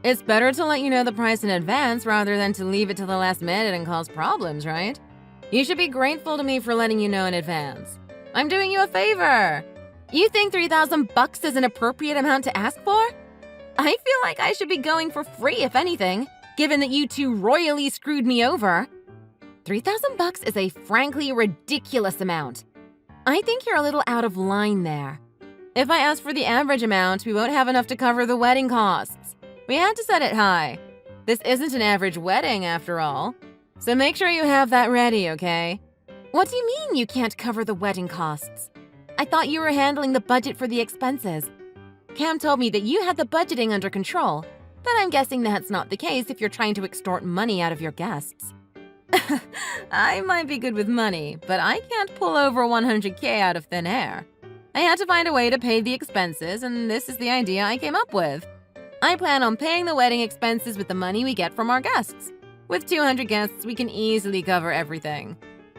[SPEAKER 3] It's better to let you know the price in advance rather than to leave it till the last minute and cause problems, right? You should be grateful to me for letting you know in advance. I'm doing you a favor. You think $3,000 is an appropriate amount to ask for? I feel like I should be going for free, if anything, given that you two royally screwed me over. $3,000 is a frankly ridiculous amount. I think you're a little out of line there. If I ask for the average amount, we won't have enough to cover the wedding costs. We had to set it high. This isn't an average wedding, after all. So make sure you have that ready, okay? What do you mean you can't cover the wedding costs? I thought you were handling the budget for the expenses. Cam told me that you had the budgeting under control, but I'm guessing that's not the case if you're trying to extort money out of your guests. I might be good with money, but I can't pull over $100K out of thin air. I had to find a way to pay the expenses, and this is the idea I came up with. I plan on paying the wedding expenses with the money we get from our guests. With 200 guests, we can easily cover everything.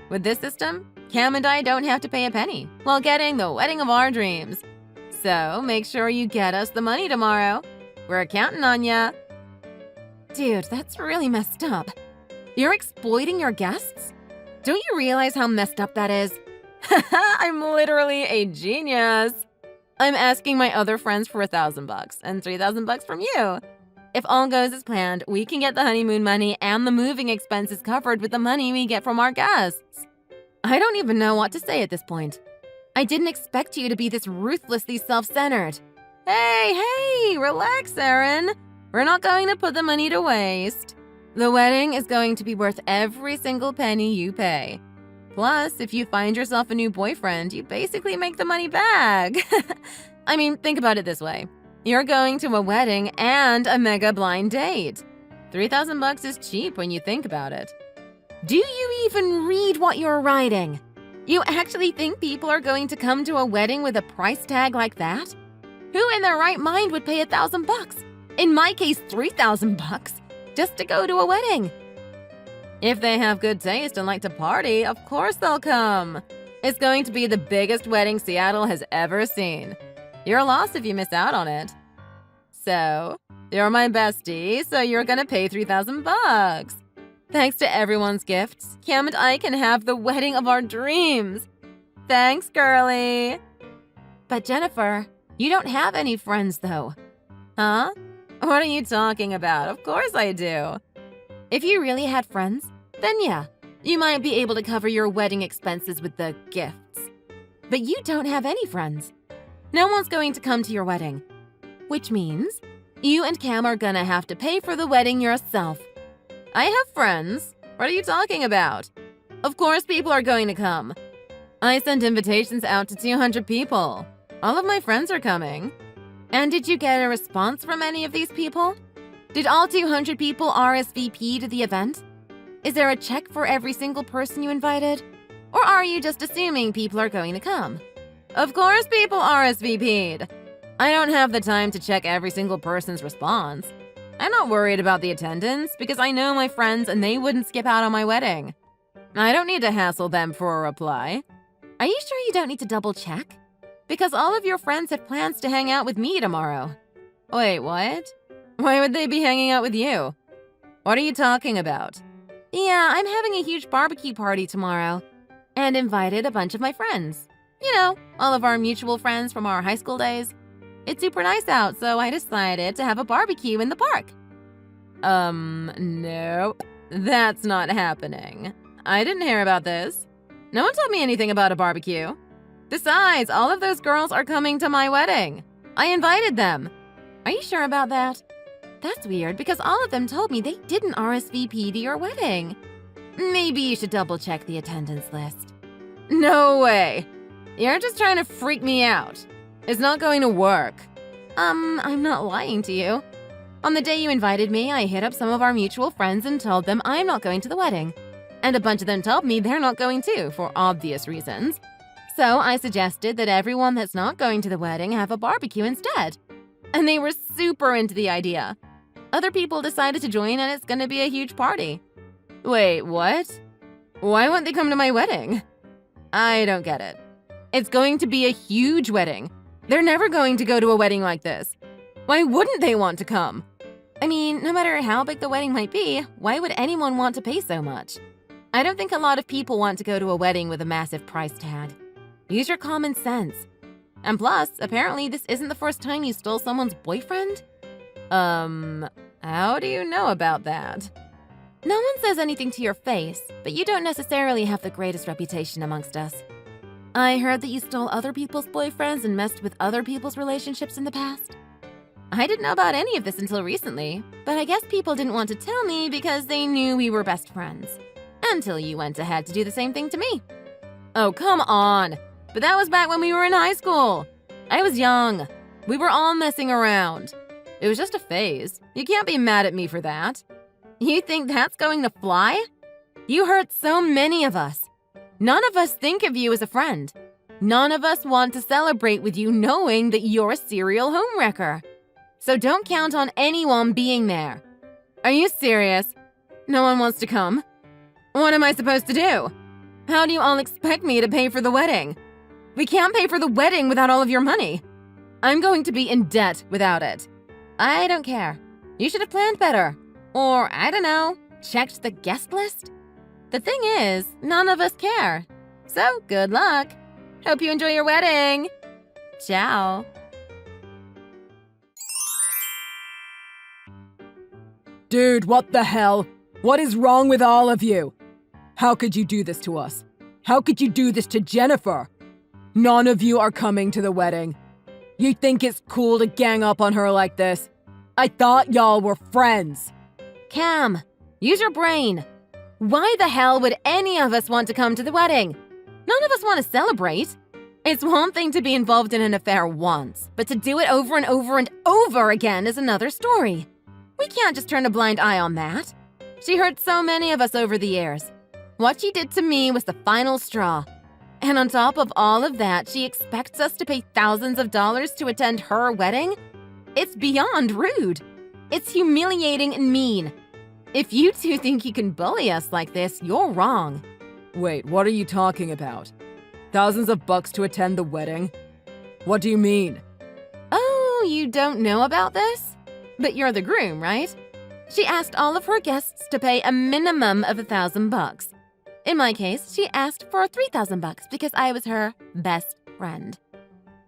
[SPEAKER 3] With this system, Cam and I don't have to pay a penny while getting the wedding of our dreams. So make sure you get us the money tomorrow. We're counting on ya. Dude, that's really messed up. You're exploiting your guests? Don't you realize how messed up that is? I'm literally a genius. I'm asking my other friends for $1,000 and $3,000 from you. If all goes as planned, we can get the honeymoon money and the moving expenses covered with the money we get from our guests. I don't even know what to say at this point. I didn't expect you to be this ruthlessly self-centered. Hey, relax, Erin. We're not going to put the money to waste. The wedding is going to be worth every single penny you pay. Plus, if you find yourself a new boyfriend, you basically make the money back. I mean, think about it this way. You're going to a wedding and a mega blind date. $3,000 is cheap when you think about it. Do you even read what you're writing? You actually think people are going to come to a wedding with a price tag like that? Who in their right mind would pay $1,000? In my case, $3,000 just to go to a wedding. If they have good taste and like to party, of course they'll come. It's going to be the biggest wedding Seattle has ever seen. You're lost if you miss out on it. So, you're my bestie, so you're gonna pay $3,000. Thanks to everyone's gifts, Cam and I can have the wedding of our dreams. Thanks, girlie. But Jennifer, you don't have any friends, though. Huh? What are you talking about? Of course I do. If you really had friends, then yeah, you might be able to cover your wedding expenses with the gifts. But you don't have any friends. No one's going to come to your wedding. Which means you and Cam are gonna have to pay for the wedding yourself. I have friends. What are you talking about? Of course people are going to come. I sent invitations out to 200 people. All of my friends are coming. And did you get a response from any of these people? Did all 200 people RSVP to the event? Is there a check for every single person you invited? Or are you just assuming people are going to come? Of course people RSVP'd. I don't have the time to check every single person's response. I'm not worried about the attendance because I know my friends and they wouldn't skip out on my wedding. I don't need to hassle them for a reply. Are you sure you don't need to double check? Because all of your friends have plans to hang out with me tomorrow. Wait, what? Why would they be hanging out with you? What are you talking about? Yeah, I'm having a huge barbecue party tomorrow and invited a bunch of my friends. You know, all of our mutual friends from our high school days. It's super nice out, so I decided to have a barbecue in the park. Nope. That's not happening. I didn't hear about this. No one told me anything about a barbecue. Besides, all of those girls are coming to my wedding. I invited them. Are you sure about that? That's weird because all of them told me they didn't RSVP to your wedding. Maybe you should double check the attendance list. No way. You're just trying to freak me out. It's not going to work. I'm not lying to you. On the day you invited me, I hit up some of our mutual friends and told them I'm not going to the wedding. And a bunch of them told me they're not going too, for obvious reasons. So I suggested that everyone that's not going to the wedding have a barbecue instead. And they were super into the idea. Other people decided to join and it's gonna be a huge party. Wait, what? Why won't they come to my wedding? I don't get it. It's going to be a huge wedding. They're never going to go to a wedding like this. Why wouldn't they want to come? I mean, no matter how big the wedding might be, why would anyone want to pay so much? I don't think a lot of people want to go to a wedding with a massive price tag. Use your common sense. And plus, apparently this isn't the first time you stole someone's boyfriend? How do you know about that? No one says anything to your face, but you don't necessarily have the greatest reputation amongst us. I heard that you stole other people's boyfriends and messed with other people's relationships in the past. I didn't know about any of this until recently, but I guess people didn't want to tell me because they knew we were best friends. Until you went ahead to do the same thing to me. Oh, come on. But that was back when we were in high school. I was young. We were all messing around. It was just a phase. You can't be mad at me for that. You think that's going to fly? You hurt so many of us. None of us think of you as a friend. None of us want to celebrate with you knowing that you're a serial homewrecker. So don't count on anyone being there. Are you serious? No one wants to come? What am I supposed to do? How do you all expect me to pay for the wedding? We can't pay for the wedding without all of your money. I'm going to be in debt without it. I don't care. You should have planned better. Or, I don't know, checked the guest list? The thing is, none of us care. So, good luck. Hope you enjoy your wedding. Ciao.
[SPEAKER 2] Dude, what the hell? What is wrong with all of you? How could you do this to us? How could you do this to Jennifer? None of you are coming to the wedding. You think it's cool to gang up on her like this? I thought y'all were friends.
[SPEAKER 3] Cam, use your brain. Why the hell would any of us want to come to the wedding? None of us want to celebrate. It's one thing to be involved in an affair once, but to do it over and over and over again is another story. We can't just turn a blind eye on that. She hurt so many of us over the years. What she did to me was the final straw. And on top of all of that, she expects us to pay thousands of dollars to attend her wedding? It's beyond rude. It's humiliating and mean. If you two think you can bully us like this, you're wrong.
[SPEAKER 2] Wait, what are you talking about? Thousands of bucks to attend the wedding? What do you mean?
[SPEAKER 3] Oh, you don't know about this? But you're the groom, right? She asked all of her guests to pay a minimum of $1,000. In my case, she asked for $3,000 because I was her best friend.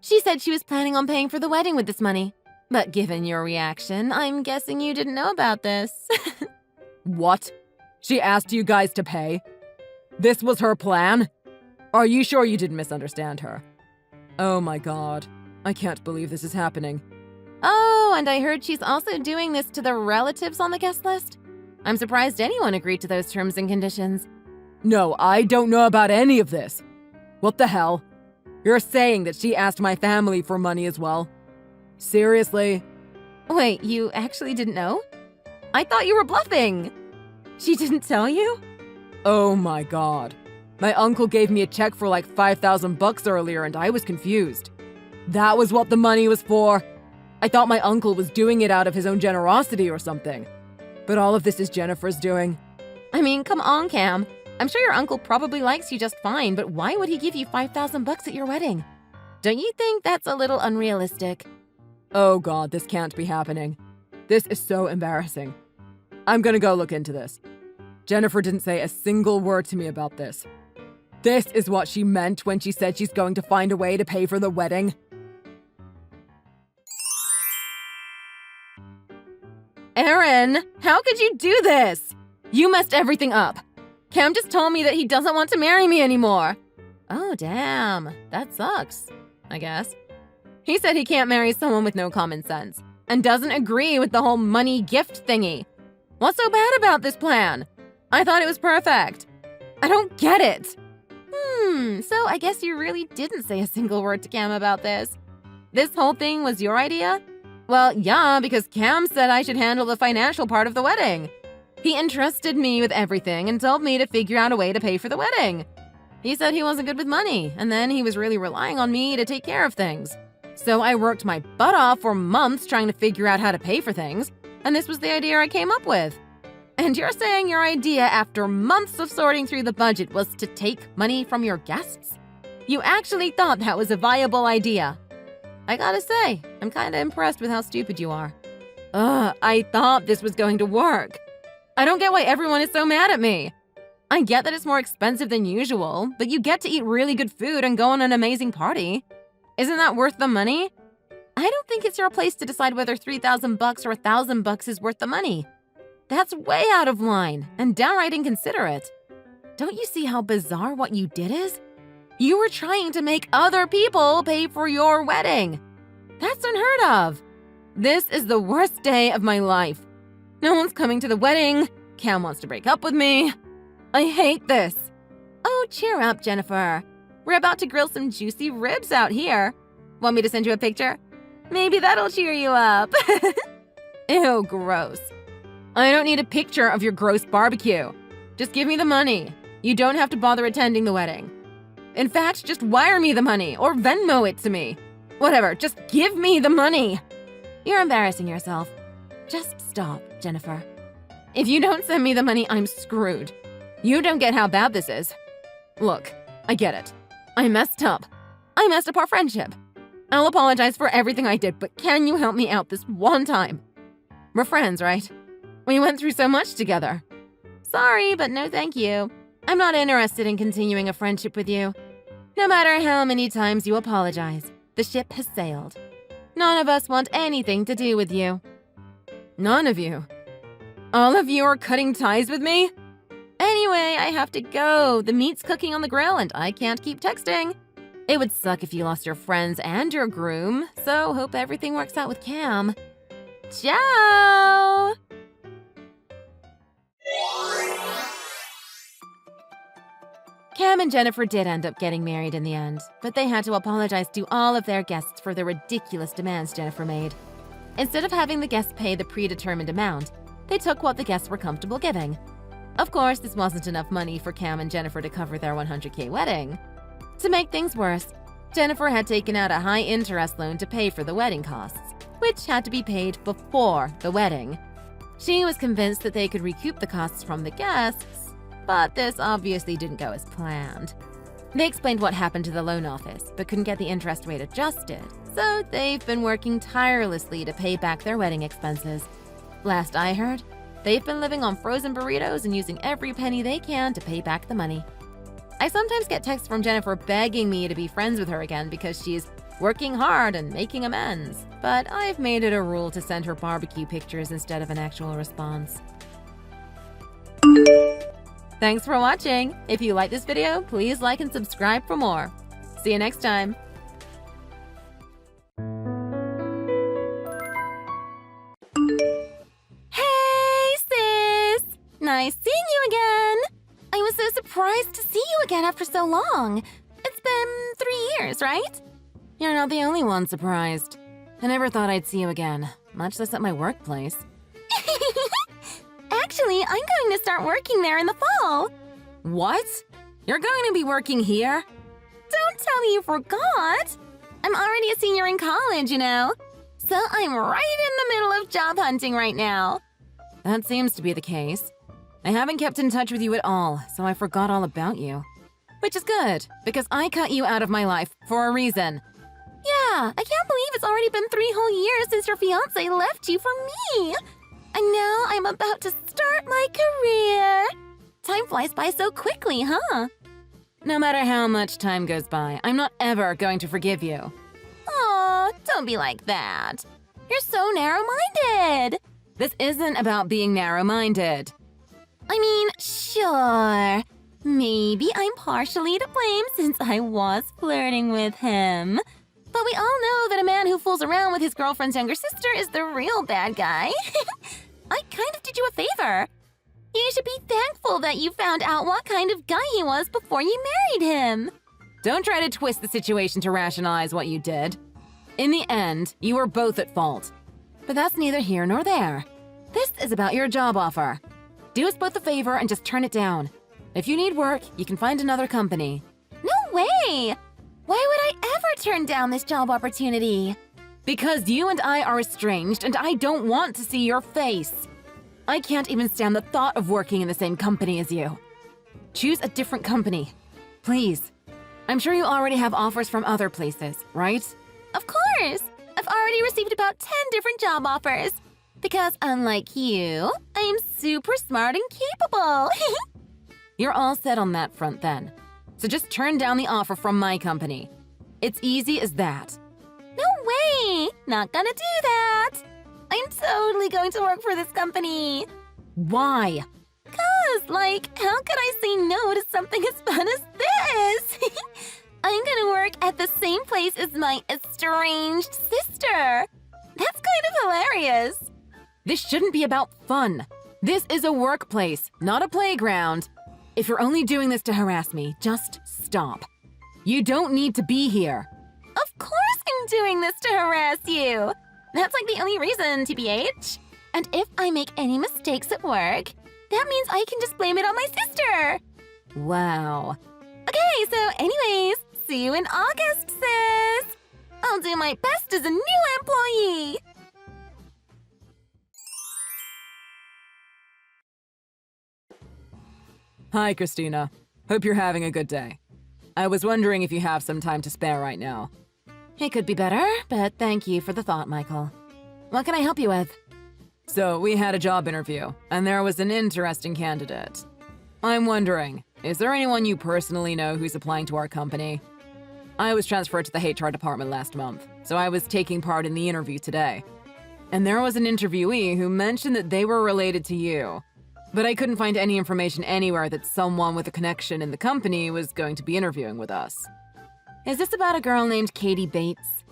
[SPEAKER 3] She said she was planning on paying for the wedding with this money. But given your reaction, I'm guessing you didn't know about this.
[SPEAKER 2] What? She asked you guys to pay? This was her plan? Are you sure you didn't misunderstand her? Oh my god. I can't believe this is happening.
[SPEAKER 3] Oh, and I heard she's also doing this to the relatives on the guest list. I'm surprised anyone agreed to those terms and conditions.
[SPEAKER 2] No, I don't know about any of this. What the hell? You're saying that she asked my family for money as well? Seriously?
[SPEAKER 3] Wait, you actually didn't know? I thought you were bluffing. She didn't tell you?
[SPEAKER 2] Oh my god. My uncle gave me a check for like $5,000 earlier and I was confused. That was what the money was for. I thought my uncle was doing it out of his own generosity or something. But all of this is Jennifer's doing.
[SPEAKER 3] I mean, come on, Cam. I'm sure your uncle probably likes you just fine, but why would he give you $5,000 at your wedding? Don't you think that's a little unrealistic?
[SPEAKER 2] Oh god, this can't be happening. This is so embarrassing. I'm gonna go look into this. Jennifer didn't say a single word to me about this. This is what she meant when she said she's going to find a way to pay for the wedding.
[SPEAKER 3] Aaron, how could you do this? You messed everything up. Cam just told me that he doesn't want to marry me anymore. Oh, damn. That sucks, I guess. He said he can't marry someone with no common sense and doesn't agree with the whole money gift thingy. What's so bad about this plan? I thought it was perfect. I don't get it. So I guess you really didn't say a single word to Cam about this. This whole thing was your idea? Well, yeah, because Cam said I should handle the financial part of the wedding. He entrusted me with everything and told me to figure out a way to pay for the wedding. He said he wasn't good with money, and then he was really relying on me to take care of things. So I worked my butt off for months trying to figure out how to pay for things, and this was the idea I came up with. And you're saying your idea after months of sorting through the budget was to take money from your guests? You actually thought that was a viable idea. I gotta say, I'm kinda impressed with how stupid you are. I thought this was going to work. I don't get why everyone is so mad at me. I get that it's more expensive than usual, but you get to eat really good food and go on an amazing party. Isn't that worth the money? I don't think it's your place to decide whether $3,000 or $1,000 is worth the money. That's way out of line and downright inconsiderate. Don't you see how bizarre what you did is? You were trying to make other people pay for your wedding. That's unheard of. This is the worst day of my life. No one's coming to the wedding. Cam wants to break up with me. I hate this. Oh, cheer up, Jennifer. We're about to grill some juicy ribs out here. Want me to send you a picture? Maybe that'll cheer you up. Ew, gross. I don't need a picture of your gross barbecue. Just give me the money. You don't have to bother attending the wedding. In fact, just wire me the money or Venmo it to me. Whatever, just give me the money. You're embarrassing yourself. Just stop, Jennifer. If you don't send me the money, I'm screwed. You don't get how bad this is. Look, I get it. I messed up. I messed up our friendship. I'll apologize for everything I did, but can you help me out this one time? We're friends, right? We went through so much together. Sorry, but no thank you. I'm not interested in continuing a friendship with you. No matter how many times you apologize, the ship has sailed. None of us want anything to do with you. None of you? All of you are cutting ties with me? Anyway, I have to go. The meat's cooking on the grill and I can't keep texting. It would suck if you lost your friends and your groom, so hope everything works out with Cam. Ciao! Cam and Jennifer did end up getting married in the end, but they had to apologize to all of their guests for the ridiculous demands Jennifer made. Instead of having the guests pay the predetermined amount, they took what the guests were comfortable giving. Of course, this wasn't enough money for Cam and Jennifer to cover their $100K wedding. To make things worse, Jennifer had taken out a high-interest loan to pay for the wedding costs, which had to be paid before the wedding. She was convinced that they could recoup the costs from the guests, but this obviously didn't go as planned. They explained what happened to the loan office, but couldn't get the interest rate adjusted, so they've been working tirelessly to pay back their wedding expenses. Last I heard, they've been living on frozen burritos and using every penny they can to pay back the money. I sometimes get texts from Jennifer begging me to be friends with her again because she's working hard and making amends, but I've made it a rule to send her barbecue pictures instead of an actual response. Thanks for watching. If you like this video, please like and subscribe for more. See you next time. Hey, sis! Nice seeing you again! I was so surprised to see you again after so long. It's been 3 years, right? You're not the only one surprised. I never thought I'd see you again, much less at my workplace. Actually, I'm going to start working there in the fall. What? You're going to be working here? Don't tell me you forgot. I'm already a senior in college, you know. So I'm right in the middle of job hunting right now. That seems to be the case. I haven't kept in touch with you at all, so I forgot all about you. Which is good, because I cut you out of my life for a reason. Yeah, I can't believe it's already been 3 whole years since your fiancé left you for me. And now I'm about to start my career. Time flies by so quickly, huh? No matter how much time goes by, I'm not ever going to forgive you. Aw, don't be like that. You're so narrow-minded. This isn't about being narrow-minded. I mean, sure. Maybe I'm partially to blame since I was flirting with him. But we all know that a man who fools around with his girlfriend's younger sister is the real bad guy. I kind of did you a favor. You should be thankful that you found out what kind of guy he was before you married him. Don't try to twist the situation to rationalize what you did. In the end, you were both at fault. But that's neither here nor there. This is about your job offer. Do us both a favor and just turn it down. If you need work, you can find another company. No way! Why would I ever turn down this job opportunity? Because you and I are estranged and I don't want to see your face. I can't even stand the thought of working in the same company as you. Choose a different company. Please. I'm sure you already have offers from other places, right? Of course! I've already received about 10 different job offers. Because unlike you, I'm super smart and capable. You're all set on that front then. So just turn down the offer from my company. It's easy as that. No way! Not gonna do that! I'm totally going to work for this company. Why? 'Cause, how could I say no to something as fun as this? I'm gonna work at the same place as my estranged sister. That's kind of hilarious. This shouldn't be about fun. This is a workplace, not a playground. If you're only doing this to harass me, just stop. You don't need to be here. Of course I'm doing this to harass you. That's the only reason, TBH. And if I make any mistakes at work, that means I can just blame it on my sister. Wow. Okay, so anyways, see you in August, sis. I'll do my best as a new employee.
[SPEAKER 2] Hi, Christina. Hope you're having a good day. I was wondering if you have some time to spare right now.
[SPEAKER 3] It could be better, but thank you for the thought, Michael. What can I help you with?
[SPEAKER 2] So, we had a job interview, and there was an interesting candidate. I'm wondering, is there anyone you personally know who's applying to our company? I was transferred to the HR department last month, so I was taking part in the interview today. And there was an interviewee who mentioned that they were related to you. But I couldn't find any information anywhere that someone with a connection in the company was going to be interviewing with us.
[SPEAKER 3] Is this about a girl named Katie Bates?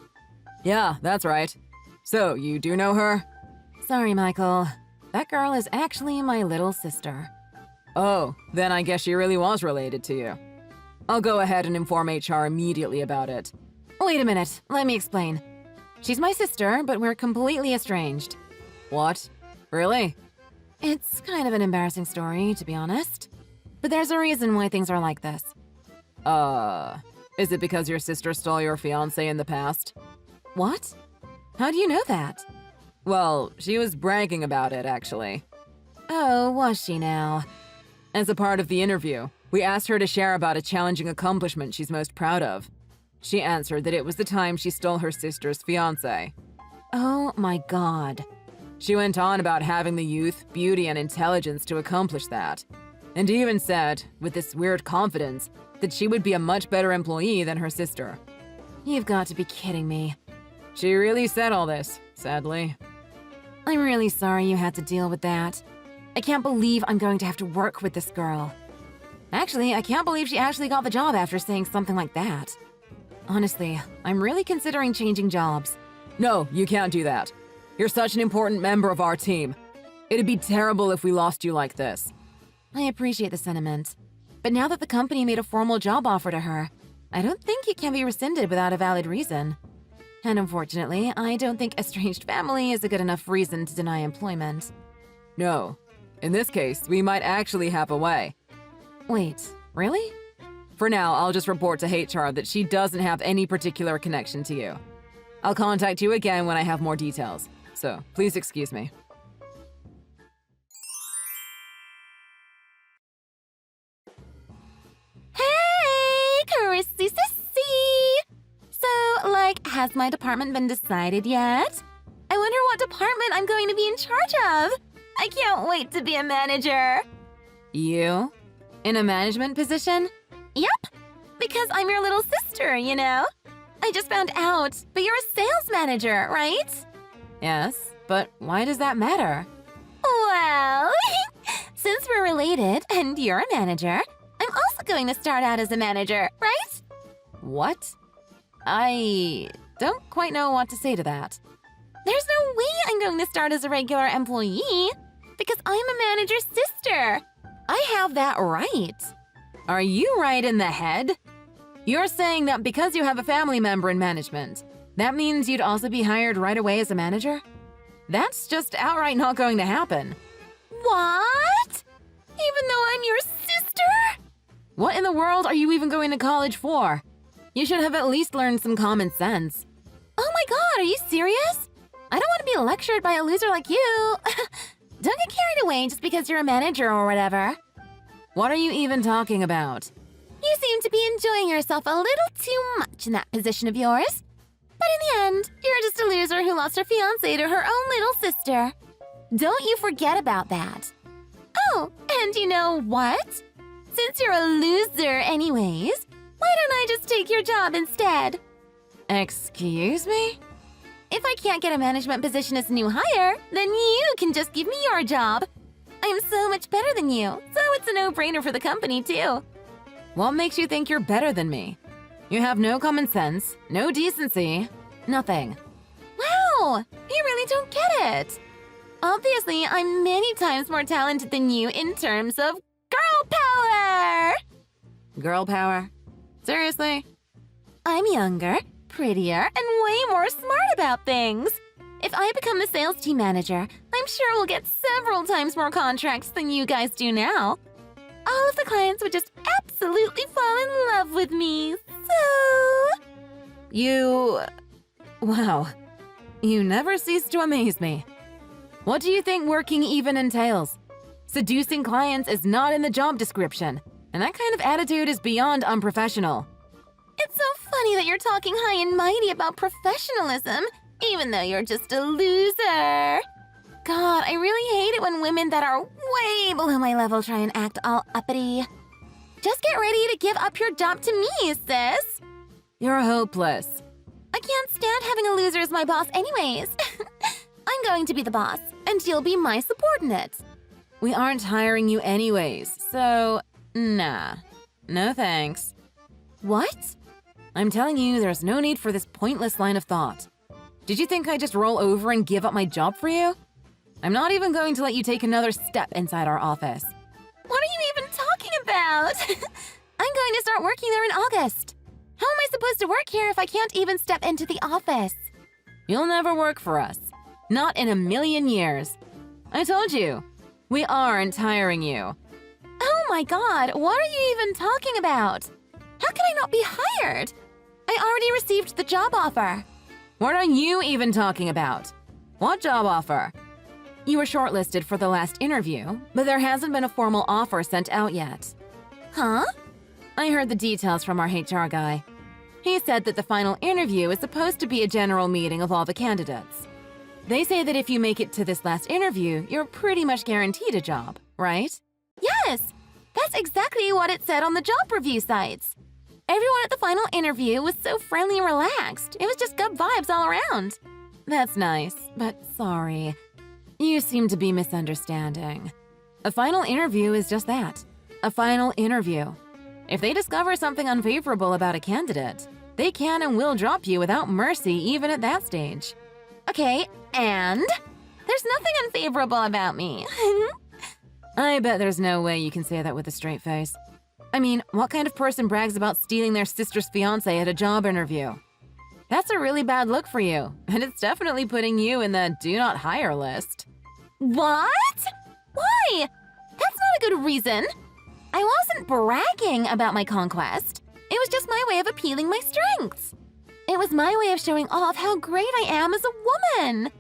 [SPEAKER 2] Yeah, that's right. So, you do know her?
[SPEAKER 3] Sorry, Michael. That girl is actually my little sister.
[SPEAKER 2] Oh, then I guess she really was related to you. I'll go ahead and inform HR immediately about it.
[SPEAKER 3] Wait a minute, let me explain. She's my sister, but we're completely estranged.
[SPEAKER 2] What? Really?
[SPEAKER 3] It's kind of an embarrassing story, to be honest. But there's a reason why things are like this.
[SPEAKER 2] Is it because your sister stole your fiancé in the past?
[SPEAKER 3] What? How do you know that?
[SPEAKER 2] Well, she was bragging about it, actually.
[SPEAKER 3] Oh, was she now?
[SPEAKER 2] As a part of the interview, we asked her to share about a challenging accomplishment she's most proud of. She answered that it was the time she stole her sister's fiancé.
[SPEAKER 3] Oh my god.
[SPEAKER 2] She went on about having the youth, beauty, and intelligence to accomplish that. And even said, with this weird confidence, that she would be a much better employee than her sister.
[SPEAKER 3] You've got to be kidding me.
[SPEAKER 2] She really said all this, sadly.
[SPEAKER 3] I'm really sorry you had to deal with that. I can't believe I'm going to have to work with this girl. Actually, I can't believe she actually got the job after saying something like that. Honestly, I'm really considering changing jobs.
[SPEAKER 2] No, you can't do that. You're such an important member of our team. It'd be terrible if we lost you like this.
[SPEAKER 3] I appreciate the sentiment. But now that the company made a formal job offer to her, I don't think it can be rescinded without a valid reason. And unfortunately, I don't think estranged family is a good enough reason to deny employment.
[SPEAKER 2] No.
[SPEAKER 3] In this case, we might actually have a way. Wait, really? For now, I'll just report to HR that she doesn't have any particular connection to you. I'll contact you again when I have more details, so please excuse me.
[SPEAKER 4] Hey, Chrissy Sissy! So, has my department been decided yet? I wonder what department I'm going to be in charge of. I can't wait to be a manager.
[SPEAKER 3] You? In a management position?
[SPEAKER 4] Yep, because I'm your little sister, you know? I just found out, but you're a sales manager, right?
[SPEAKER 3] Yes, but why does that matter?
[SPEAKER 4] Well, since we're related and you're a manager, I'm also going to start out as a manager, right?
[SPEAKER 3] What? I don't quite know what to say to that.
[SPEAKER 4] There's no way I'm going to start as a regular employee, because I'm a manager's sister. I have that right.
[SPEAKER 3] Are you right in the head? You're saying that because you have a family member in management, that means you'd also be hired right away as a manager? That's just outright not going to happen.
[SPEAKER 4] What? Even though I'm your sister?
[SPEAKER 3] What in the world are you even going to college for? You should have at least learned some common sense.
[SPEAKER 4] Oh my god, are you serious? I don't want to be lectured by a loser like you. Don't get carried away just because you're a manager or whatever.
[SPEAKER 3] What are you even talking about?
[SPEAKER 4] You seem to be enjoying yourself a little too much in that position of yours. But in the end, you're just a loser who lost her fiancé to her own little sister. Don't you forget about that. Oh, and you know what? Since you're a loser anyways, why don't I just take your job instead?
[SPEAKER 3] Excuse me?
[SPEAKER 4] If I can't get a management position as a new hire, then you can just give me your job. I'm so much better than you, so it's a no-brainer for the company, too.
[SPEAKER 3] What makes you think you're better than me? You have no common sense, no decency, nothing.
[SPEAKER 4] Wow, you really don't get it. Obviously, I'm many times more talented than you in terms of girl power.
[SPEAKER 3] Girl power? Seriously?
[SPEAKER 4] I'm younger, prettier, and way more smart about things. If I become the sales team manager, I'm sure we'll get several times more contracts than you guys do now. All of the clients would just absolutely fall in love with me, so...
[SPEAKER 3] Wow. You never cease to amaze me. What do you think working even entails? Seducing clients is not in the job description, and that kind of attitude is beyond unprofessional.
[SPEAKER 4] It's so funny that you're talking high and mighty about professionalism, even though you're just a loser. God, I really hate it when women that are way below my level try and act all uppity. Just get ready to give up your job to me, sis.
[SPEAKER 3] You're hopeless.
[SPEAKER 4] I can't stand having a loser as my boss anyways. I'm going to be the boss, and you'll be my subordinate.
[SPEAKER 3] We aren't hiring you anyways, so nah. No thanks.
[SPEAKER 4] What?
[SPEAKER 3] I'm telling you, there's no need for this pointless line of thought. Did you think I'd just roll over and give up my job for you? I'm not even going to let you take another step inside our office.
[SPEAKER 4] What are you even talking about? I'm going to start working there in August. How am I supposed to work here if I can't even step into the office?
[SPEAKER 3] You'll never work for us. Not in a million years. I told you, we aren't hiring you.
[SPEAKER 4] Oh my god, what are you even talking about? How can I not be hired? I already received the job offer.
[SPEAKER 3] What are you even talking about? What job offer? You were shortlisted for the last interview, but there hasn't been a formal offer sent out yet.
[SPEAKER 4] Huh?
[SPEAKER 3] I heard the details from our HR guy. He said that the final interview is supposed to be a general meeting of all the candidates. They say that if you make it to this last interview, you're pretty much guaranteed a job, right?
[SPEAKER 4] Yes! That's exactly what it said on the job review sites. Everyone at the final interview was so friendly and relaxed. It was just good vibes all around.
[SPEAKER 3] That's nice, but sorry. You seem to be misunderstanding. A final interview is just that. A final interview. If they discover something unfavorable about a candidate, they can and will drop you without mercy even at that stage.
[SPEAKER 4] Okay, and? There's nothing unfavorable about me.
[SPEAKER 3] I bet there's no way you can say that with a straight face. I mean, what kind of person brags about stealing their sister's fiancé at a job interview? That's a really bad look for you, and it's definitely putting you in the do not hire list.
[SPEAKER 4] What? Why? That's not a good reason. I wasn't bragging about my conquest. It was just my way of appealing my strengths. It was my way of showing off how great I am as a woman.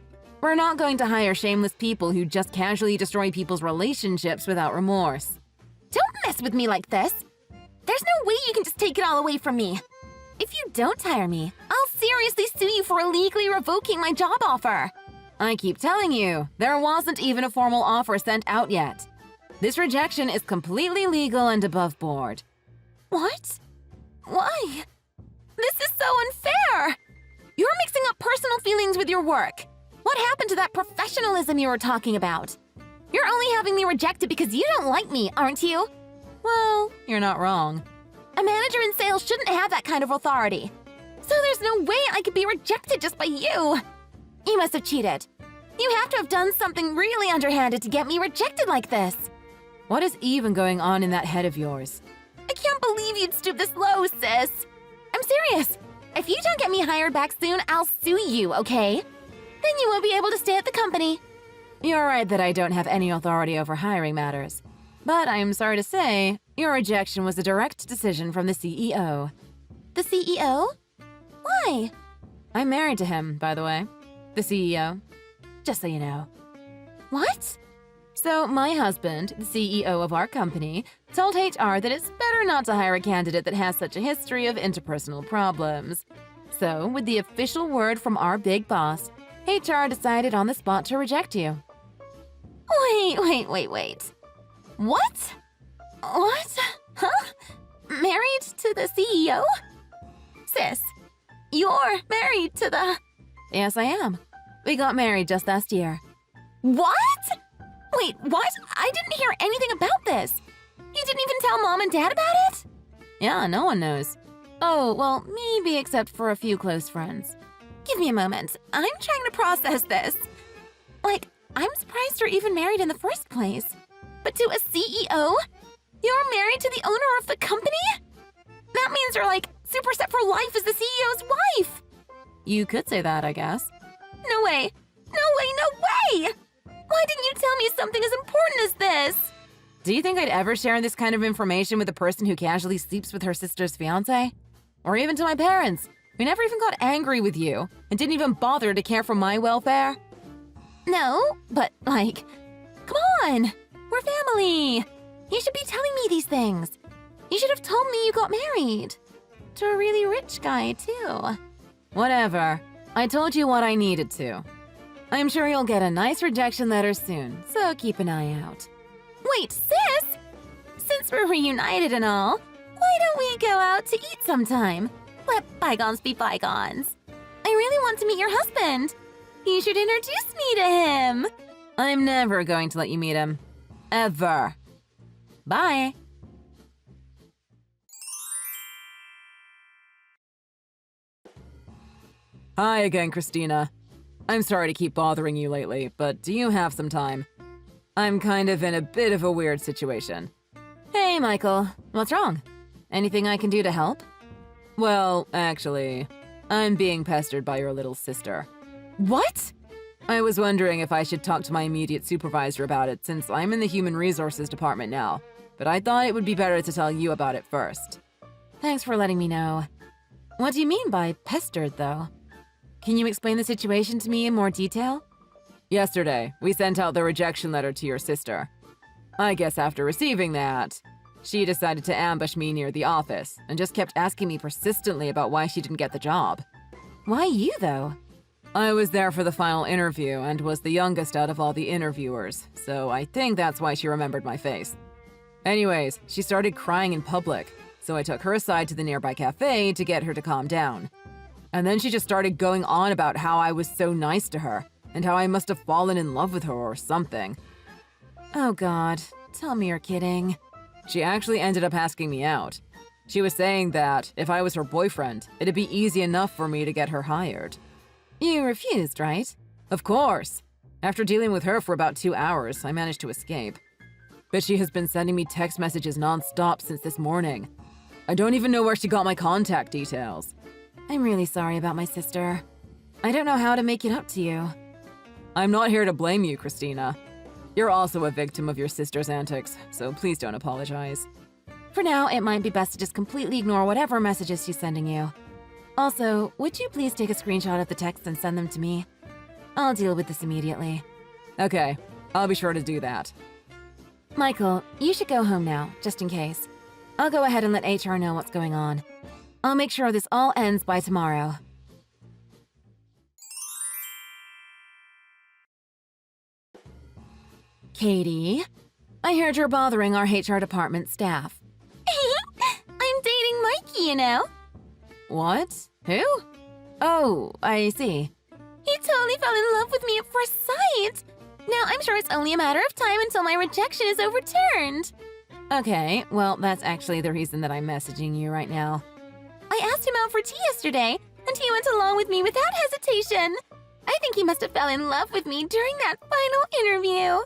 [SPEAKER 3] We're not going to hire shameless people who just casually destroy people's relationships without remorse.
[SPEAKER 4] Don't mess with me like this. There's no way you can just take it all away from me. If you don't hire me, I'll seriously sue you for illegally revoking my job offer.
[SPEAKER 3] I keep telling you, there wasn't even a formal offer sent out yet. This rejection is completely legal and above board.
[SPEAKER 4] What? Why? This is so unfair! You're mixing up personal feelings with your work. What happened to that professionalism you were talking about? You're only having me rejected because you don't like me, aren't you?
[SPEAKER 3] Well, you're not wrong.
[SPEAKER 4] A manager in sales shouldn't have that kind of authority. So there's no way I could be rejected just by you. You must have cheated. You have to have done something really underhanded to get me rejected like this.
[SPEAKER 3] What is even going on in that head of yours?
[SPEAKER 4] I can't believe you'd stoop this low, sis. I'm serious. If you don't get me hired back soon, I'll sue you, okay? Then you won't be able to stay at the company.
[SPEAKER 3] You're right that I don't have any authority over hiring matters. But I'm sorry to say, your rejection was a direct decision from the CEO.
[SPEAKER 4] The CEO? Why?
[SPEAKER 3] I'm married to him, by the way. The CEO. Just so you know.
[SPEAKER 4] What?
[SPEAKER 3] So my husband, the CEO of our company, told HR that it's better not to hire a candidate that has such a history of interpersonal problems. So, with the official word from our big boss, HR decided on the spot to reject you.
[SPEAKER 4] Wait. What? What? Huh? Married to the CEO? Sis, you're married to the...
[SPEAKER 3] Yes, I am. We got married just last year.
[SPEAKER 4] What? Wait, what? I didn't hear anything about this. You didn't even tell Mom and Dad about it?
[SPEAKER 3] Yeah, no one knows. Oh, well, maybe except for a few close friends.
[SPEAKER 4] Give me a moment. I'm trying to process this. Like, I'm surprised you're even married in the first place. But to a CEO? You're married to the owner of the company? That means you're like super set for life as the CEO's wife.
[SPEAKER 3] You could say that, I guess.
[SPEAKER 4] No way. No way. Why didn't you tell me something as important as this?
[SPEAKER 3] Do you think I'd ever share this kind of information with a person who casually sleeps with her sister's fiancé? Or even to my parents, who never even got angry with you and didn't even bother to care for my welfare?
[SPEAKER 4] No, but like, come on. We're family. You should be telling me these things. You should have told me you got married. To a really rich guy, too.
[SPEAKER 3] Whatever. I told you what I needed to. I'm sure you'll get a nice rejection letter soon, so keep an eye out.
[SPEAKER 4] Wait, sis! Since we're reunited and all, why don't we go out to eat sometime? Let bygones be bygones. I really want to meet your husband. You should introduce me to him.
[SPEAKER 3] I'm never going to let you meet him. Ever. Bye. Hi again, Christina. I'm sorry to keep bothering you lately, but do you have some time? I'm kind of in a bit of a weird situation. Hey, Michael. What's wrong? Anything I can do to help? Well, actually, I'm being pestered by your little sister.
[SPEAKER 4] What?
[SPEAKER 3] I was wondering if I should talk to my immediate supervisor about it since I'm in the human resources department now, but I thought it would be better to tell you about it first. Thanks for letting me know. What do you mean by pestered, though? Can you explain the situation to me in more detail? Yesterday, we sent out the rejection letter to your sister. I guess after receiving that, she decided to ambush me near the office and just kept asking me persistently about why she didn't get the job. Why you, though? I was there for the final interview and was the youngest out of all the interviewers, so I think that's why she remembered my face. Anyways, she started crying in public, so I took her aside to the nearby cafe to get her to calm down. And then she just started going on about how I was so nice to her, and how I must have fallen in love with her or something. Oh god, tell me you're kidding. She actually ended up asking me out. She was saying that if I was her boyfriend, it'd be easy enough for me to get her hired. You refused, right? Of course. After dealing with her for about 2 hours, I managed to escape. But she has been sending me text messages non-stop since this morning. I don't even know where she got my contact details. I'm really sorry about my sister. I don't know how to make it up to you. I'm not here to blame you, Christina. You're also a victim of your sister's antics, so please don't apologize. For now, it might be best to just completely ignore whatever messages she's sending you. Also, would you please take a screenshot of the text and send them to me? I'll deal with this immediately. Okay, I'll be sure to do that. Michael, you should go home now, just in case. I'll go ahead and let HR know what's going on. I'll make sure this all ends by tomorrow. Katie, I heard you're bothering our HR department staff.
[SPEAKER 4] I'm dating Mikey, you know.
[SPEAKER 3] What? Who? Oh, I see.
[SPEAKER 4] He totally fell in love with me at first sight. Now I'm sure it's only a matter of time until my rejection is overturned.
[SPEAKER 3] Okay, well, that's actually the reason that I'm messaging you right now.
[SPEAKER 4] I asked him out for tea yesterday, and he went along with me without hesitation. I think he must have fell in love with me during that final interview.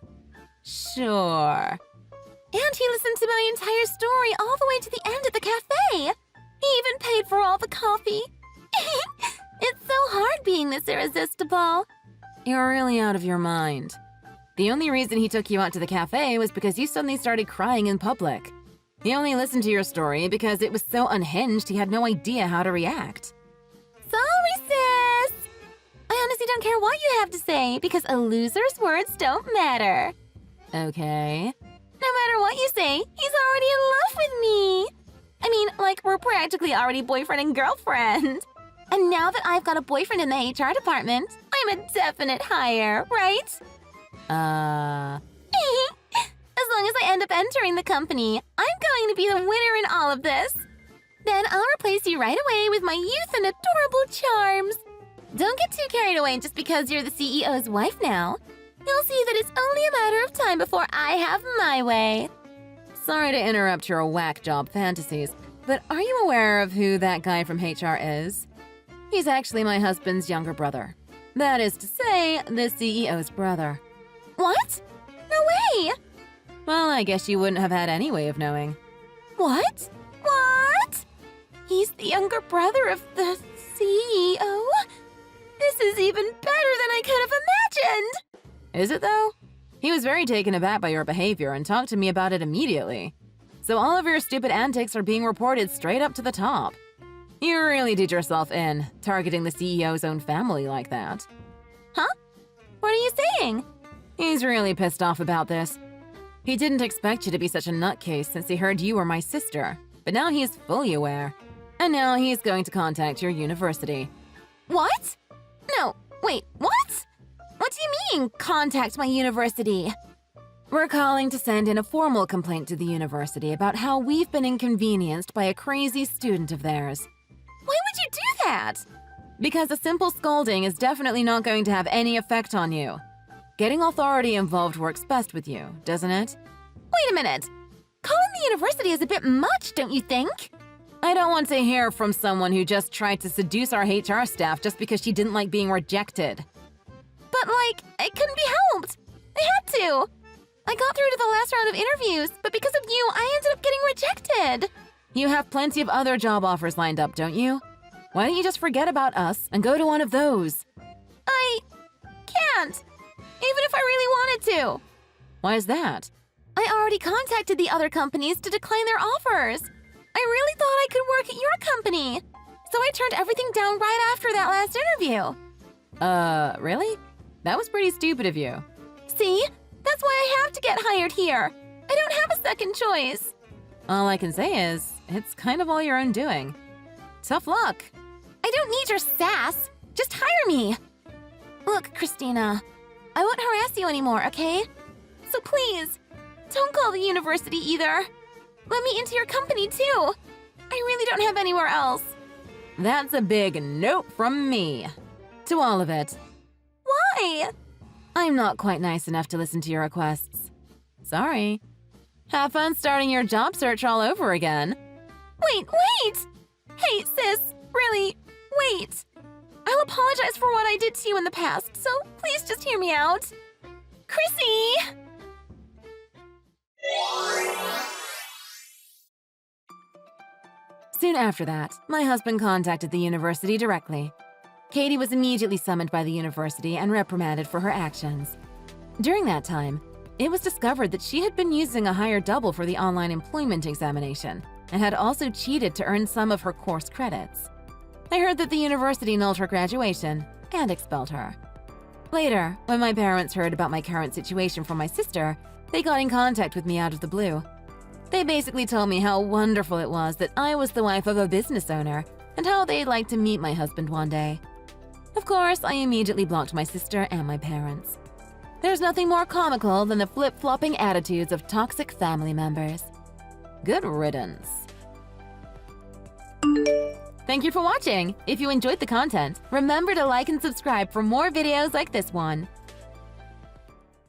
[SPEAKER 3] Sure.
[SPEAKER 4] And he listened to my entire story all the way to the end at the cafe. He even paid for all the coffee. It's so hard being this irresistible.
[SPEAKER 3] You're really out of your mind. The only reason he took you out to the cafe was because you suddenly started crying in public. He only listened to your story because it was so unhinged he had no idea how to react.
[SPEAKER 4] Sorry, sis. I honestly don't care what you have to say because a loser's words don't matter.
[SPEAKER 3] Okay.
[SPEAKER 4] No matter what you say, he's already in love with me. I mean, like, we're practically already boyfriend and girlfriend. And now that I've got a boyfriend in the HR department, I'm a definite hire, right? As long as I end up entering the company, I'm going to be the winner in all of this. Then I'll replace you right away with my youth and adorable charms. Don't get too carried away just because you're the CEO's wife now. You'll see that it's only a matter of time before I have my way.
[SPEAKER 3] Sorry to interrupt your whack job fantasies, but are you aware of who that guy from HR is? He's actually my husband's younger brother. That is to say, the CEO's brother.
[SPEAKER 4] What? No way!
[SPEAKER 3] Well, I guess you wouldn't have had any way of knowing.
[SPEAKER 4] What? What? He's the younger brother of the CEO? This is even better than I could have imagined!
[SPEAKER 3] Is it though? He was very taken aback by your behavior and talked to me about it immediately. So all of your stupid antics are being reported straight up to the top. You really did yourself in, targeting the CEO's own family like that.
[SPEAKER 4] Huh? What are you saying?
[SPEAKER 3] He's really pissed off about this. He didn't expect you to be such a nutcase since he heard you were my sister, but now he's fully aware. And now he's going to contact your university.
[SPEAKER 4] What? No, wait, what? What do you mean, contact my university?
[SPEAKER 3] We're calling to send in a formal complaint to the university about how we've been inconvenienced by a crazy student of theirs.
[SPEAKER 4] Why would you do that?
[SPEAKER 3] Because a simple scolding is definitely not going to have any effect on you. Getting authority involved works best with you, doesn't it?
[SPEAKER 4] Wait a minute. Calling the university is a bit much, don't you think?
[SPEAKER 3] I don't want to hear from someone who just tried to seduce our HR staff just because she didn't like being rejected.
[SPEAKER 4] But, like, it couldn't be helped. I had to. I got through to the last round of interviews, but because of you, I ended up getting rejected.
[SPEAKER 3] You have plenty of other job offers lined up, don't you? Why don't you just forget about us and go to one of those?
[SPEAKER 4] I can't. Even if I really wanted to.
[SPEAKER 3] Why is that?
[SPEAKER 4] I already contacted the other companies to decline their offers. I really thought I could work at your company. So I turned everything down right after that last interview.
[SPEAKER 3] Really? That was pretty stupid of you.
[SPEAKER 4] See? That's why I have to get hired here. I don't have a second choice.
[SPEAKER 3] All I can say is, it's kind of all your own doing. Tough luck.
[SPEAKER 4] I don't need your sass. Just hire me. Look, Christina, I won't harass you anymore, okay? So please, don't call the university either. Let me into your company too. I really don't have anywhere else.
[SPEAKER 3] That's a big nope from me. To all of it.
[SPEAKER 4] Why?
[SPEAKER 3] I'm not quite nice enough to listen to your requests. Sorry. Have fun starting your job search all over again.
[SPEAKER 4] Wait! Hey, sis, really, wait. I'll apologize for what I did to you in the past, so please just hear me out. Chrissy!
[SPEAKER 3] Soon after that, my husband contacted the university directly. Katie was immediately summoned by the university and reprimanded for her actions. During that time, it was discovered that she had been using a hired double for the online employment examination and had also cheated to earn some of her course credits. I heard that the university annulled her graduation and expelled her. Later, when my parents heard about my current situation from my sister, they got in contact with me out of the blue. They basically told me how wonderful it was that I was the wife of a business owner and how they'd like to meet my husband one day. Of course, I immediately blocked my sister and my parents. There's nothing more comical than the flip-flopping attitudes of toxic family members. Good riddance. Thank you for watching! If you enjoyed the content, remember to like and subscribe for more videos like this one.